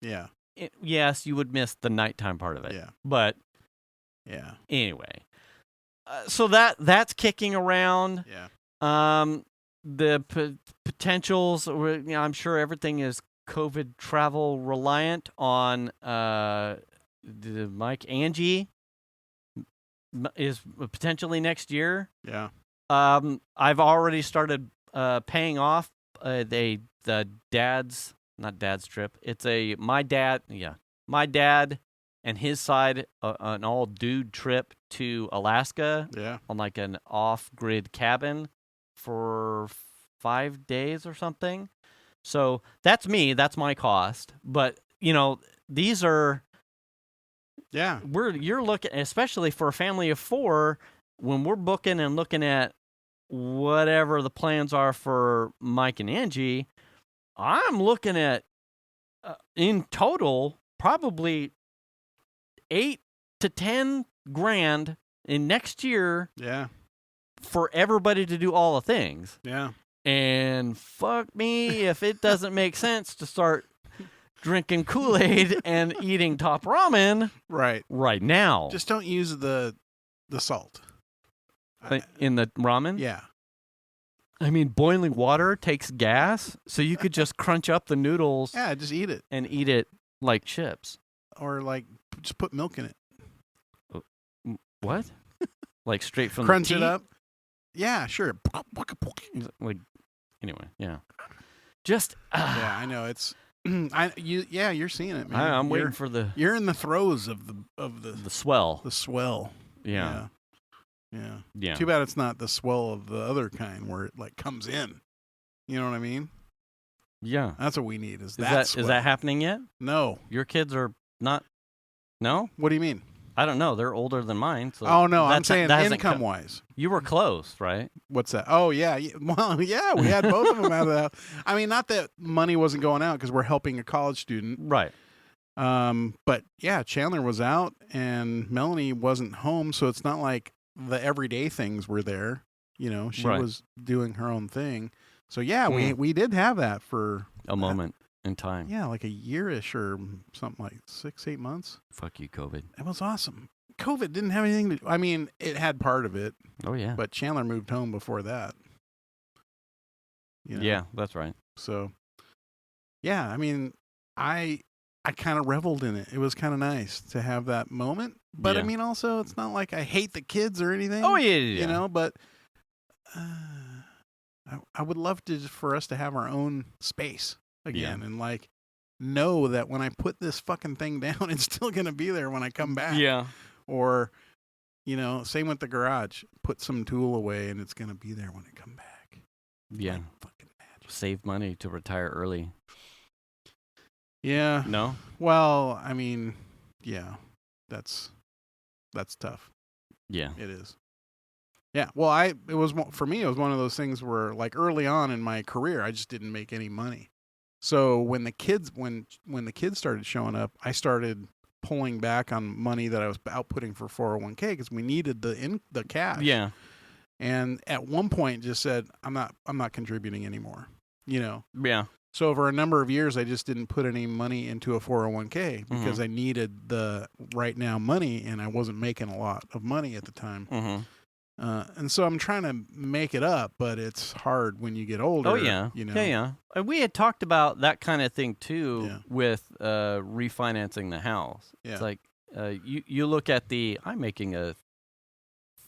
yeah. Yes, you would miss the nighttime part of it. Yeah. But yeah. Anyway. So that's kicking around. Yeah. The potentials, I'm sure everything is COVID travel reliant on Mike Angie is potentially next year. Yeah. I've already started paying off the dad's not dad's trip. It's my dad and his side an all dude trip to Alaska. Yeah. On like an off-grid cabin for 5 days or something. So that's me. That's my cost. But these are. Yeah. You're looking, especially for a family of 4, when we're booking and looking at whatever the plans are for Mike and Angie, I'm looking at in total probably $8,000 to $10,000 in next year. Yeah. For everybody to do all the things. Yeah. And fuck me if it doesn't make sense to start drinking Kool-Aid and eating top ramen right now. Just don't use the salt In the ramen? Yeah. I mean, boiling water takes gas, so you could just crunch up the noodles. Yeah, just eat it. And eat it like chips. Or like just put milk in it. What? Like straight from Crunch the it up. Yeah, sure. Like, anyway, yeah. Just yeah, I know it's. You're seeing it, man. I'm waiting for the. You're in the throes of the swell. The swell. Yeah. Yeah. Too bad it's not the swell of the other kind where it like comes in. You know what I mean? Yeah. That's what we need. Is that happening yet? No. Your kids are not. No. What do you mean? I don't know. They're older than mine. So oh no, I'm saying income-wise. You were close, right? What's that? Oh yeah. Well, yeah, we had both of them out of that. I mean, not that money wasn't going out because we're helping a college student, right? But yeah, Chandler was out and Melanie wasn't home, so it's not like the everyday things were there. You know, she was doing her own thing. So yeah, we did have that for a moment in time. Yeah, like a year-ish or something like 6-8 months. Fuck you, COVID. It was awesome. COVID didn't have anything to. I mean, it had part of it. Oh yeah. But Chandler moved home before that. You know? Yeah, that's right. So, yeah, I mean, I kind of reveled in it. It was kind of nice to have that moment. But I mean, also, it's not like I hate the kids or anything. Oh yeah. You know, but I would love for us to have our own space again and like know that when I put this fucking thing down, it's still gonna be there when I come back. Yeah. Or, you know, same with the garage. Put some tool away and it's gonna be there when I come back. Yeah. Like fucking magic. Save money to retire early. Yeah. No? Well, I mean, yeah. That's tough. Yeah. It is. Yeah. Well, for me, it was one of those things where like early on in my career, I just didn't make any money. So when the kids started showing up, I started pulling back on money that I was outputting for 401k because we needed the cash. Yeah. And at one point just said, I'm not contributing anymore. You know? Yeah. So over a number of years, I just didn't put any money into a 401k because I needed the right now money and I wasn't making a lot of money at the time. Mm-hmm. And so I'm trying to make it up, but it's hard when you get older. Oh, yeah. You know? Yeah. And we had talked about that kind of thing, too, with refinancing the house. Yeah. It's like you look at I'm making a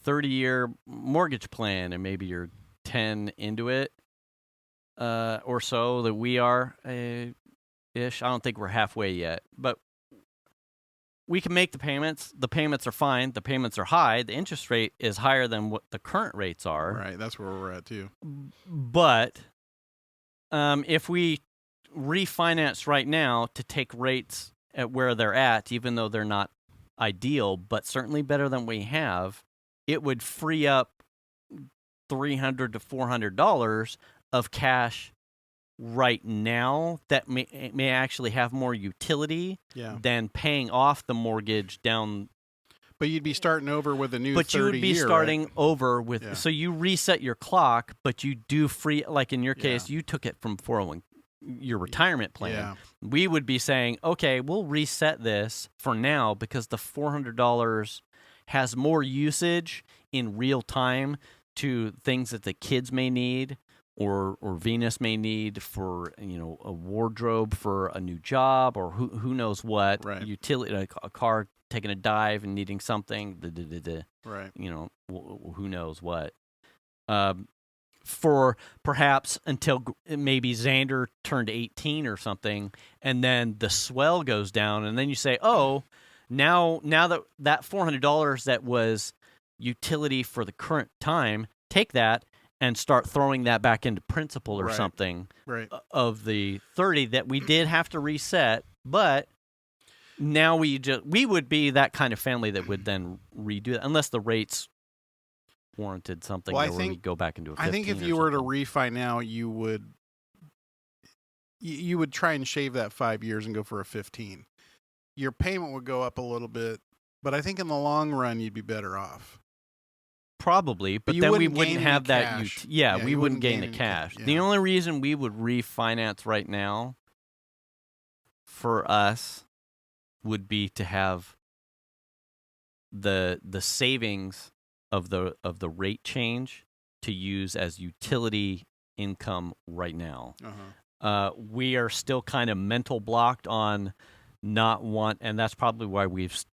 30-year mortgage plan, and maybe you're 10 into it or so that we are ish. I don't think we're halfway yet, but we can make the payments. The payments are fine. The payments are high. The interest rate is higher than what the current rates are. Right. That's where we're at, too. But if we refinance right now to take rates at where they're at, even though they're not ideal, but certainly better than we have, it would free up $300 to $400 of cash right now that may actually have more utility than paying off the mortgage down. But you'd be starting over with a new 30 year. But you would be starting over with, so you reset your clock, but you do free, like in your case, you took it from 401, your retirement plan. Yeah. We would be saying, okay, we'll reset this for now because the $400 has more usage in real time to things that the kids may need. Or Venus may need for, you know, a wardrobe for a new job or who knows what. Right. Utility, a car taking a dive and needing something. Right. You know, who knows what. For perhaps until maybe Xander turned 18 or something, and then the swell goes down, and then you say, oh, now that $400 that was utility for the current time, take that and start throwing that back into principal or something of the 30 that we did have to reset, but now we would be that kind of family that would then redo it unless the rates warranted something where we go back into a 15. I think if you were to refi now, you would try and shave that 5 years and go for a 15. Your payment would go up a little bit, but I think in the long run you'd be better off. Probably, but then we wouldn't have that. We wouldn't gain the cash. Yeah. The only reason we would refinance right now for us would be to have the savings of the rate change to use as utility income right now. We are still kind of mental blocked on and that's probably why we've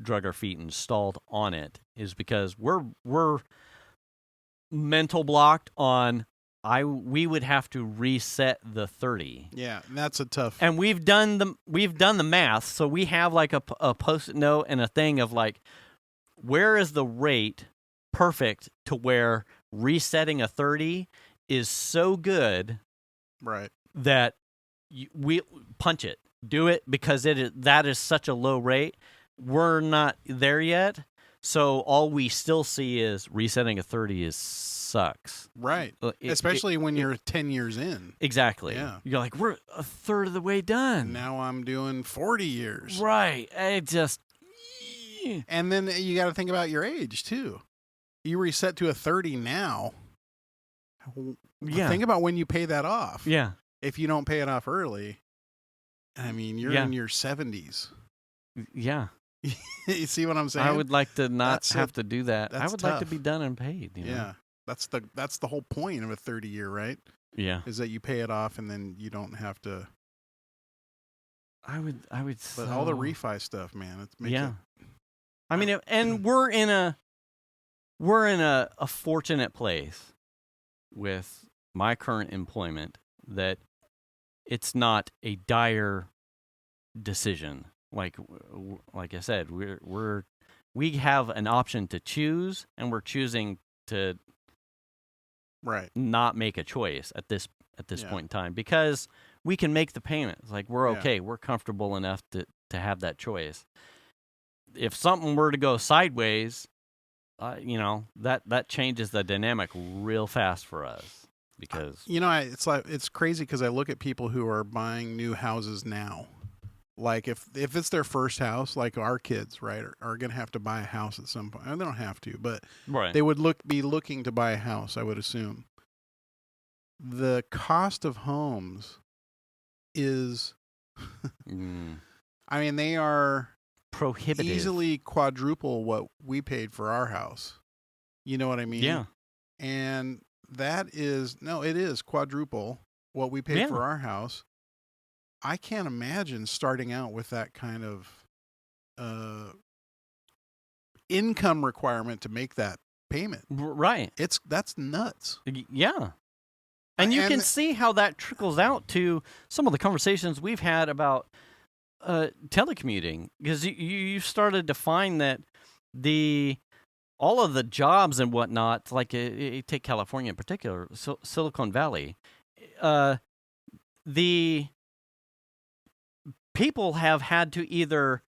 drug our feet and stalled on it, is because we're mental blocked on we would have to reset the 30. Yeah, and that's a tough. And we've done the math, so we have like a post-it note and a thing of like, where is the rate perfect to where resetting a 30 is so good, right, that we punch it, do it, because that is such a low rate. We're not there yet, so all we still see is resetting a 30 sucks. Right, especially when you're 10 years in. Exactly. Yeah, you're like, we're a third of the way done. Now I'm doing 40 years. Right. It just. And then you got to think about your age too. You reset to a 30 now. Yeah. Think about when you pay that off. Yeah. If you don't pay it off early, I mean, you're in your 70s. Yeah. You see what I'm saying? I would like to not have to do that. I would tough. like to be done and paid. You know? Yeah. That's the whole point of a 30-year, right? Yeah. Is that you pay it off and then you don't have to. I would. But all the refi stuff, man. It makes it. I mean, and we're in a fortunate place with my current employment that it's not a dire decision. Like I said, we have an option to choose, and we're choosing to not make a choice at this point in time, because we can make the payments. Like, we're okay. We're comfortable enough to have that choice. If something were to go sideways, that changes the dynamic real fast for us, because it's crazy, because I look at people who are buying new houses now. Like, if it's their first house, like our kids, right, are going to have to buy a house at some point. And they don't have to, but they would be looking to buy a house, I would assume. The cost of homes is, I mean, they are prohibitive, easily quadruple what we paid for our house. You know what I mean? Yeah. And it is quadruple what we paid for our house. I can't imagine starting out with that kind of income requirement to make that payment. Right. That's nuts. Yeah. And you can see how that trickles out to some of the conversations we've had about telecommuting, because you started to find that all of the jobs and whatnot, like take California in particular, Silicon Valley, the people have had to either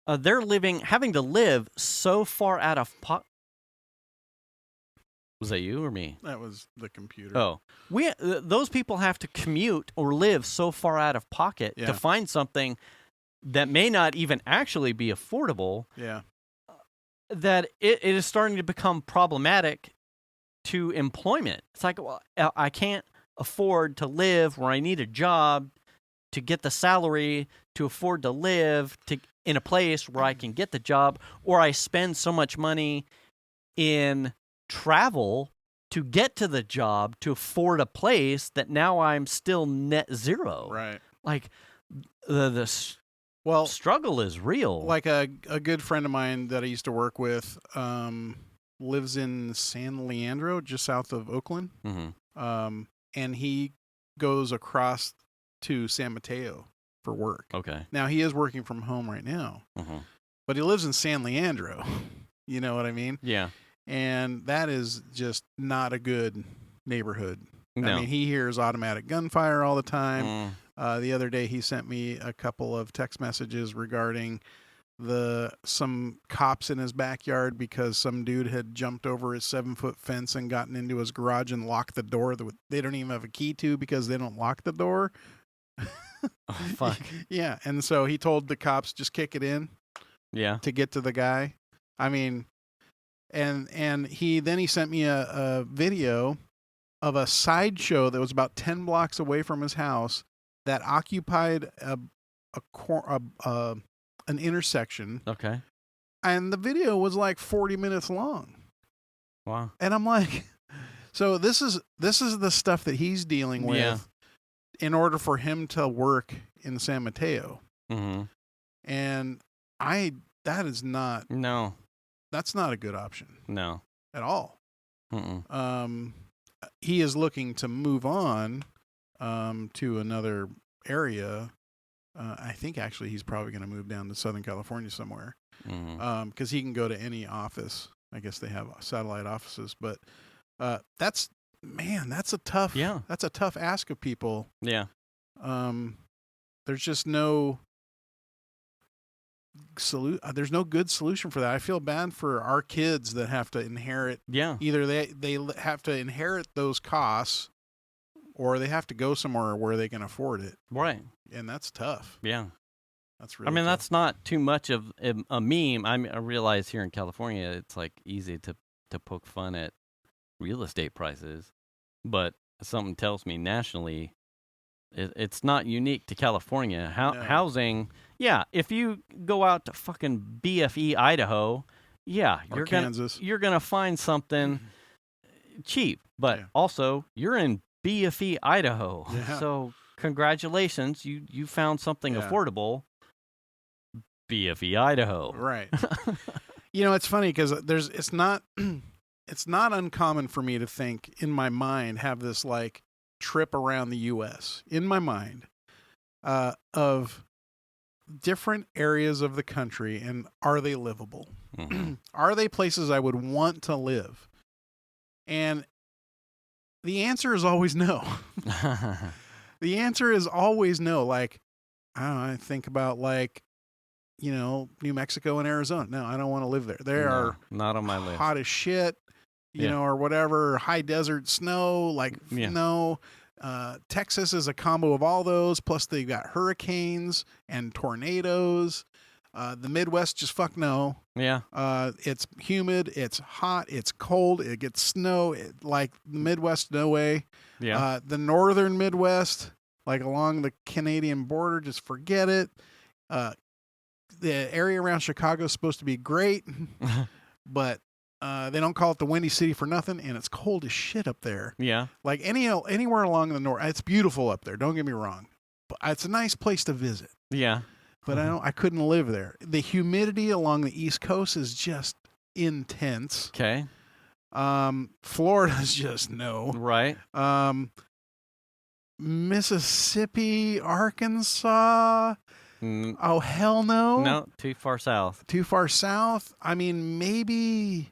having to live so far out of pocket. Was that you or me? That was the computer. Oh, those people have to commute or live so far out of pocket to find something that may not even actually be affordable. Yeah. That it is starting to become problematic to employment. It's like, well, I can't afford to live where I need a job to get the salary to afford to live in a place where I can get the job, or I spend so much money in travel to get to the job to afford a place that now I'm still net zero. Right. Like the struggle is real. Like a good friend of mine that I used to work with lives in San Leandro, just south of Oakland. Mm-hmm. And he goes across to San Mateo for work. Okay. Now, he is working from home right now, but he lives in San Leandro. You know what I mean? Yeah. And that is just not a good neighborhood. No. I mean, he hears automatic gunfire all the time. The other day, he sent me a couple of text messages regarding some cops in his backyard because some dude had jumped over his 7-foot fence and gotten into his garage and locked the door that they don't even have a key to because they don't lock the door. Oh, fuck. Yeah, and so he told the cops, just kick it in. Yeah. To get to the guy. I mean, and he sent me a video of a sideshow that was about 10 blocks away from his house that occupied an intersection, Okay. and the video was like 40 minutes long. Wow. And I'm like, so this is the stuff that he's dealing with Yeah. in order for him to work in San Mateo. Mm-hmm. And that's not a good option No. at all. Mm-mm. He is looking to move on to another area. I think actually he's probably going to move down to Southern California somewhere, because he can go to any office. I guess they have satellite offices, but that's a tough ask of people. Yeah. There's just no there's no good solution for that. I feel bad for our kids that have to inherit. Yeah. Either they have to inherit those costs, or they have to go somewhere where they can afford it. Right. And that's tough. Yeah. That's really tough. That's not too much of a meme. I realize here in California, it's like easy to poke fun at real estate prices, but something tells me nationally, it's not unique to California. Housing, yeah. If you go out to fucking BFE, Idaho, yeah, you're gonna find something cheap. But also, you're in BFE, Idaho, so congratulations, you found something affordable. BFE, Idaho, right? It's funny because it's not uncommon for me to think in my mind, have this like trip around the U.S. in my mind of different areas of the country, and are they livable? Mm-hmm. Are they places I would want to live? And the answer is always no. The answer is always no. Like, I don't know, I think about like, New Mexico and Arizona. No, I don't want to live there. They are not on my list. Hot as shit, or whatever, high desert snow, no. Texas is a combo of all those, plus they've got hurricanes and tornadoes. The Midwest, just fuck no. Yeah. It's humid, it's hot, it's cold, it gets snow. Like the Midwest, no way. Yeah. The northern Midwest, like along the Canadian border, just forget it. The area around Chicago is supposed to be great, but they don't call it the Windy City for nothing, and it's cold as shit up there. Yeah. Like anywhere along the north, it's beautiful up there. Don't get me wrong, but it's a nice place to visit. Yeah. But I couldn't live there. The humidity along the East Coast is just intense. Okay. Florida's just no. Right. Mississippi, Arkansas. Oh, hell no. No, too far south. Too far south. I mean, maybe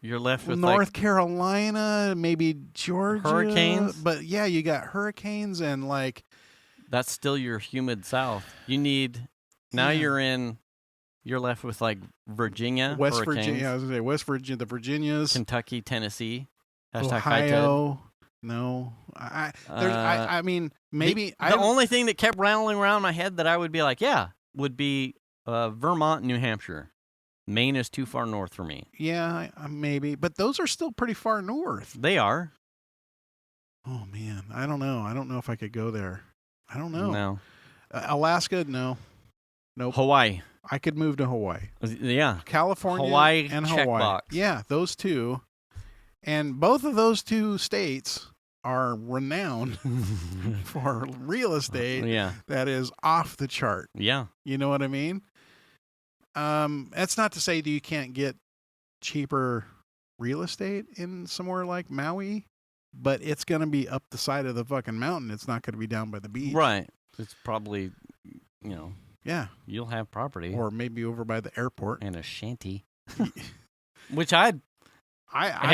you're left with North Carolina, maybe Georgia. Hurricanes. But yeah, you got hurricanes and like. That's still your humid south. You need, now you're left with like Virginia. West hurricanes. Virginia. I was going to say West Virginia, the Virginias. Kentucky, Tennessee. Ohio. No. I mean, maybe. The only thing that kept rattling around my head that I would be like, would be Vermont, New Hampshire. Maine is too far north for me. Yeah, maybe. But those are still pretty far north. They are. Oh, man. I don't know. I don't know if I could go there. I don't know. No. Alaska, no. Nope. Hawaii. I could move to Hawaii. Yeah. California Hawaii and check Hawaii. box. Yeah, those two. And both of those two states are renowned for real estate that is off the chart. Yeah. You know what I mean? That's not to say that you can't get cheaper real estate in somewhere like Maui, but it's going to be up the side of the fucking mountain. It's not going to be down by the beach. Right. It's probably, Yeah. You'll have property. Or maybe over by the airport. And a shanty. Which I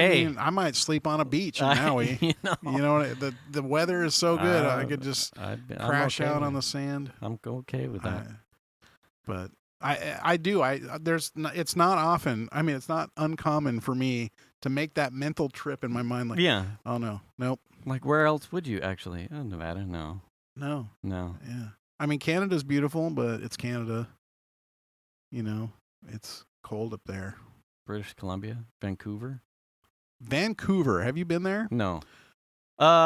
mean, I might sleep on a beach in Maui. The weather is so good. I could just crash out on the sand. I'm okay with that. But I do. It's not often. I mean, it's not uncommon for me to make that mental trip in my mind. Like, oh no, nope. Like, where else would you actually? Oh, Nevada, no. No. Yeah. I mean, Canada's beautiful, but it's Canada. It's cold up there. British Columbia, Vancouver. Have you been there? No.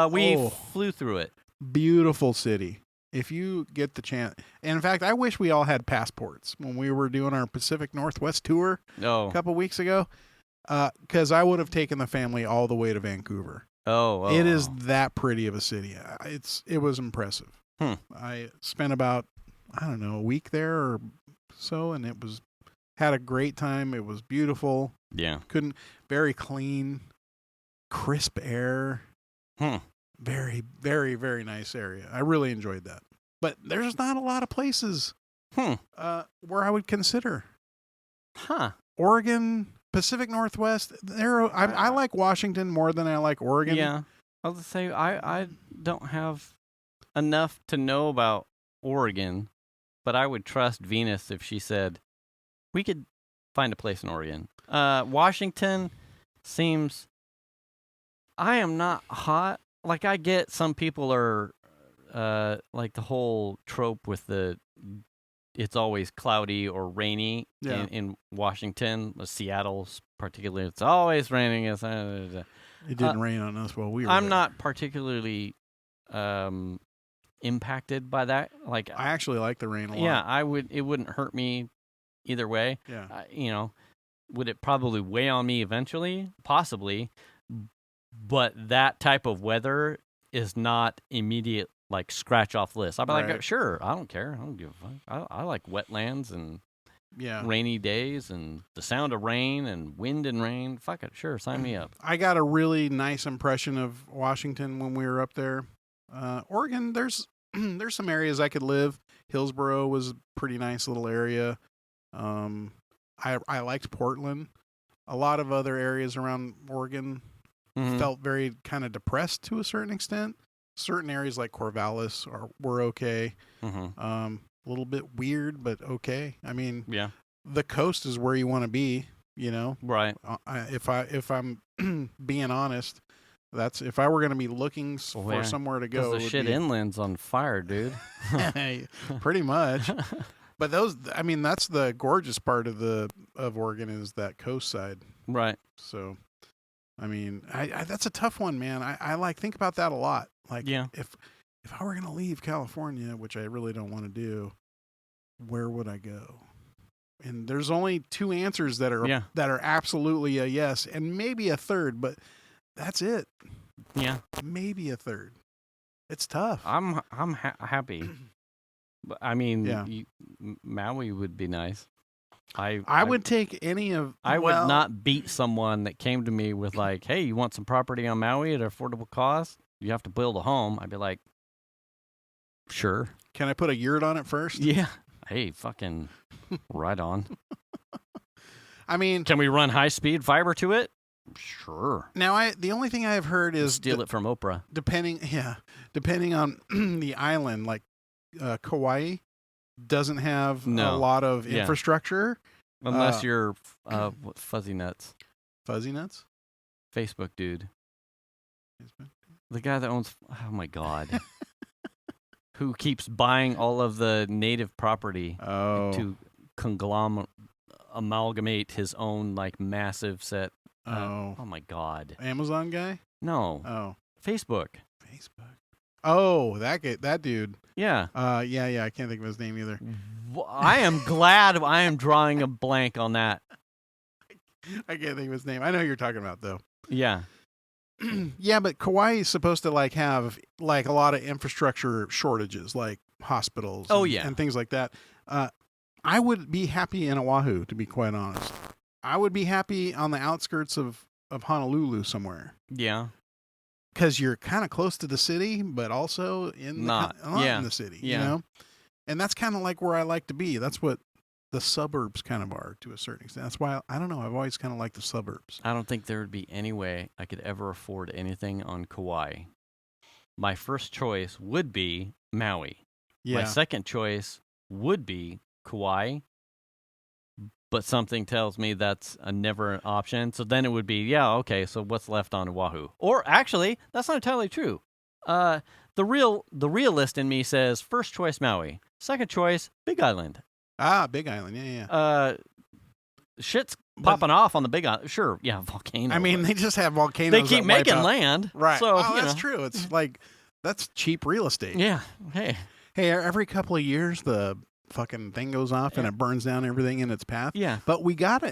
We flew through it. Beautiful city. If you get the chance, and in fact, I wish we all had passports when we were doing our Pacific Northwest tour a couple weeks ago, because I would have taken the family all the way to Vancouver. It is that pretty of a city. It was impressive. I spent about, I don't know, a week there or so, and had a great time. It was beautiful. Yeah. Very clean, crisp air. Very, very, very nice area. I really enjoyed that. But there's not a lot of places where I would consider. Oregon, Pacific Northwest. I like Washington more than I like Oregon. Yeah. I was going to say, I don't have enough to know about Oregon, but I would trust Venus if she said, we could find a place in Oregon. Washington seems... I am not hot. Like, I get some people are, like the whole trope with it's always cloudy or rainy in Washington, Seattle particularly. It's always raining. It didn't rain on us while we were I'm there. not particularly impacted by that. Like, I actually like the rain a lot. Yeah, it wouldn't hurt me either way. Yeah. Would it probably weigh on me eventually? Possibly. But that type of weather is not immediate, like, scratch-off list. I'd be like, sure, I don't care. I don't give a fuck. I like wetlands and rainy days and the sound of rain and wind and rain. Fuck it, sure, sign me up. I got a really nice impression of Washington when we were up there. Oregon, there's some areas I could live. Hillsboro was a pretty nice little area. I liked Portland. A lot of other areas around Oregon felt very kind of depressed to a certain extent. Certain areas like Corvallis were okay. A little bit weird, but okay. I mean, the coast is where you want to be, Right. If I'm being honest, that's if I were going to be looking for somewhere to go. The shit inland's on fire, dude. Pretty much. But that's the gorgeous part of Oregon is that coast side. Right. So, I mean, that's a tough one, man. I think about that a lot. Like, if I were going to leave California, which I really don't want to do, where would I go? And there's only two answers that are absolutely a yes, and maybe a third, but that's it. Yeah, maybe a third. It's tough. I'm happy. I mean, Maui would be nice. I would take any of. I would not beat someone that came to me with like, "Hey, you want some property on Maui at an affordable cost? You have to build a home." I'd be like, "Sure." Can I put a yurt on it first? Yeah. Hey, fucking right on. I mean, can we run high-speed fiber to it? Sure. Now, the only thing I've heard is steal it from Oprah. Depending on the island, like Kauai doesn't have a lot of infrastructure. Unless you're Fuzzy Nuts. Fuzzy Nuts? Facebook dude. The guy that owns, oh my God. Who keeps buying all of the native property to amalgamate his own like massive set. Oh my God. Amazon guy? No. Oh. Facebook. Oh, that dude. Yeah. Yeah. I can't think of his name either. I am glad I am drawing a blank on that. I can't think of his name. I know who you're talking about though. Yeah. Yeah, but Kauai is supposed to like have like a lot of infrastructure shortages, like hospitals. And things like that. I would be happy in Oahu, to be quite honest. I would be happy on the outskirts of Honolulu somewhere. Yeah. Because you're kind of close to the city, but also not in the city, you know? And that's kind of like where I like to be. That's what the suburbs kind of are to a certain extent. That's why, I don't know, I've always kind of liked the suburbs. I don't think there would be any way I could ever afford anything on Kauai. My first choice would be Maui. Yeah. My second choice would be Kauai. But something tells me that's never an option. So then it would be, so what's left on Oahu? Or actually, that's not entirely true. The realist in me says first choice Maui, second choice Big Island. Ah, Big Island, yeah. Shit's popping off on the Big Island. Sure, volcanoes. I mean, they just have volcanoes. They keep making land, right? So that's true. It's like that's cheap real estate. Yeah. Hey. Hey, every couple of years, the fucking thing goes off and it burns down everything in its path. Yeah. But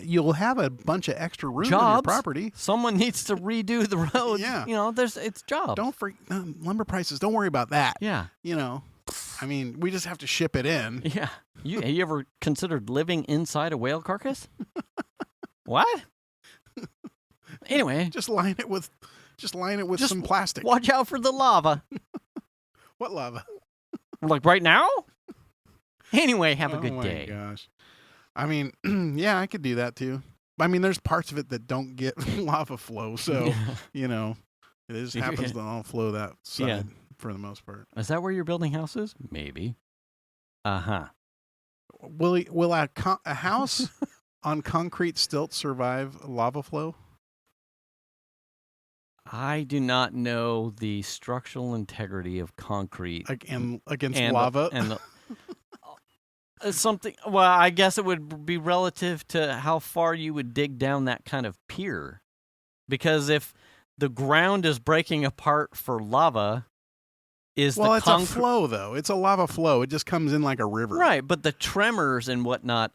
you'll have a bunch of extra room on your Jobs. property. Someone needs to redo the roads. Yeah. It's jobs. Lumber prices, don't worry about that. Yeah. I mean, we just have to ship it in. Yeah. You ever considered living inside a whale carcass? What? Anyway. Just line it with some plastic. Watch out for the lava. What lava? Like right now? Anyway, have a good day. Oh my gosh. I mean, yeah, I could do that too. I mean, there's parts of it that don't get lava flow, so it just happens to all flow that side for the most part. Is that where you're building houses? Maybe. Uh-huh. Will a house on concrete stilts survive lava flow? I do not know the structural integrity of concrete against lava. Something. Well, I guess it would be relative to how far you would dig down that kind of pier, because if the ground is breaking apart for lava, it's a flow though. It's a lava flow. It just comes in like a river, right? But the tremors and whatnot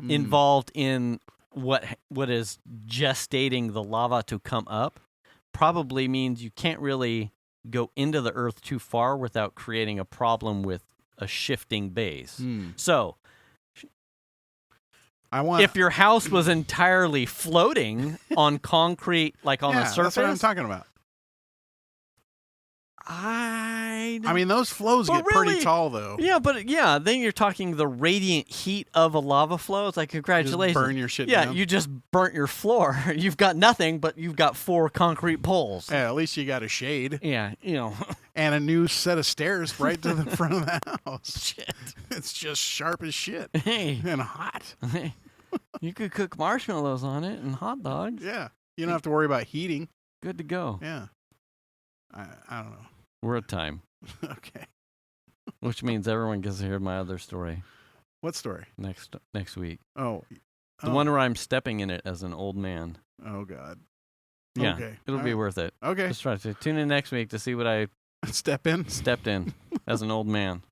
involved in what is gestating the lava to come up probably means you can't really go into the earth too far without creating a problem with a shifting base. So if your house was entirely floating on concrete, like on the surface, that's what I'm talking about. I mean, those flows get pretty tall, though. Yeah, but then you're talking the radiant heat of a lava flow. It's like, congratulations. Just burn your shit down. Yeah, you just burnt your floor. You've got nothing, but you've got 4 concrete poles. Yeah, at least you got a shade. Yeah, And a new set of stairs right to the front of the house. Shit. It's just sharp as shit. Hey. And hot. Hey. You could cook marshmallows on it and hot dogs. Yeah. You don't have to worry about heating. Good to go. Yeah. I don't know. We're at time. Okay. Which means everyone gets to hear my other story. What story? Next week. Oh. The one where I'm stepping in it as an old man. Oh, God. Yeah. Okay. It'll be worth it. Okay. Just try to tune in next week to see what I stepped in as an old man.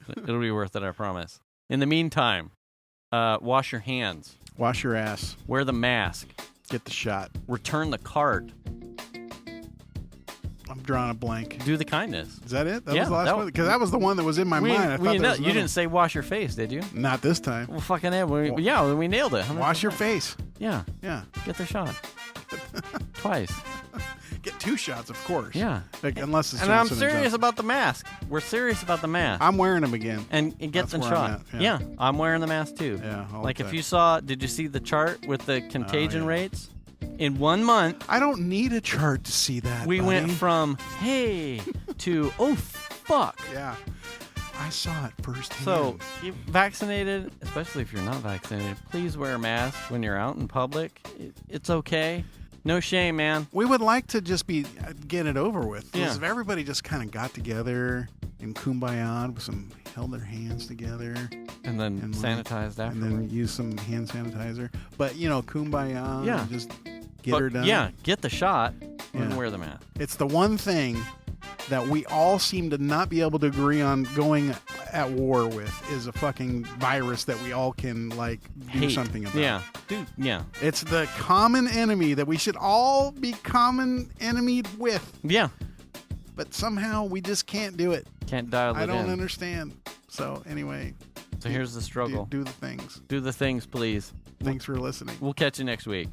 It'll be worth it, I promise. In the meantime, wash your hands. Wash your ass. Wear the mask. Get the shot. Return the card. I'm drawing a blank. Do the kindness. Is that it? That was the last one? Because that was the one that was in my mind. I thought you didn't say wash your face, did you? Not this time. Well, fucking we nailed it. Wash your face. Yeah. Yeah. Get the shot. Twice. Get 2 shots, of course. Yeah. Unless it's. And I'm serious about the mask. We're serious about the mask. I'm wearing them again. And it gets in shot. Yeah. I'm wearing the mask too. Yeah. Like if you did you see the chart with the contagion rates? In 1 month, I don't need a chart to see that. We went from hey to oh fuck. Yeah, I saw it firsthand. So, you vaccinated, especially if you're not vaccinated, please wear a mask when you're out in public. It's okay. No shame, man. We would like to just get it over with. Yeah. If everybody just kind of got together and kumbaya with held their hands together. And then sanitized after. And then use some hand sanitizer. But, kumbaya. Yeah. And just get her done. Yeah, get the shot and wear the mask. It's the one thing that we all seem to not be able to agree on going at war with is a fucking virus that we all can, do something about. Yeah. Dude, yeah. It's the common enemy that we should all be common enemied with. Yeah. But somehow we just can't do it. Can't dial it in. I don't understand. So anyway. So here's the struggle. Do the things. Do the things, please. Thanks for listening. We'll catch you next week.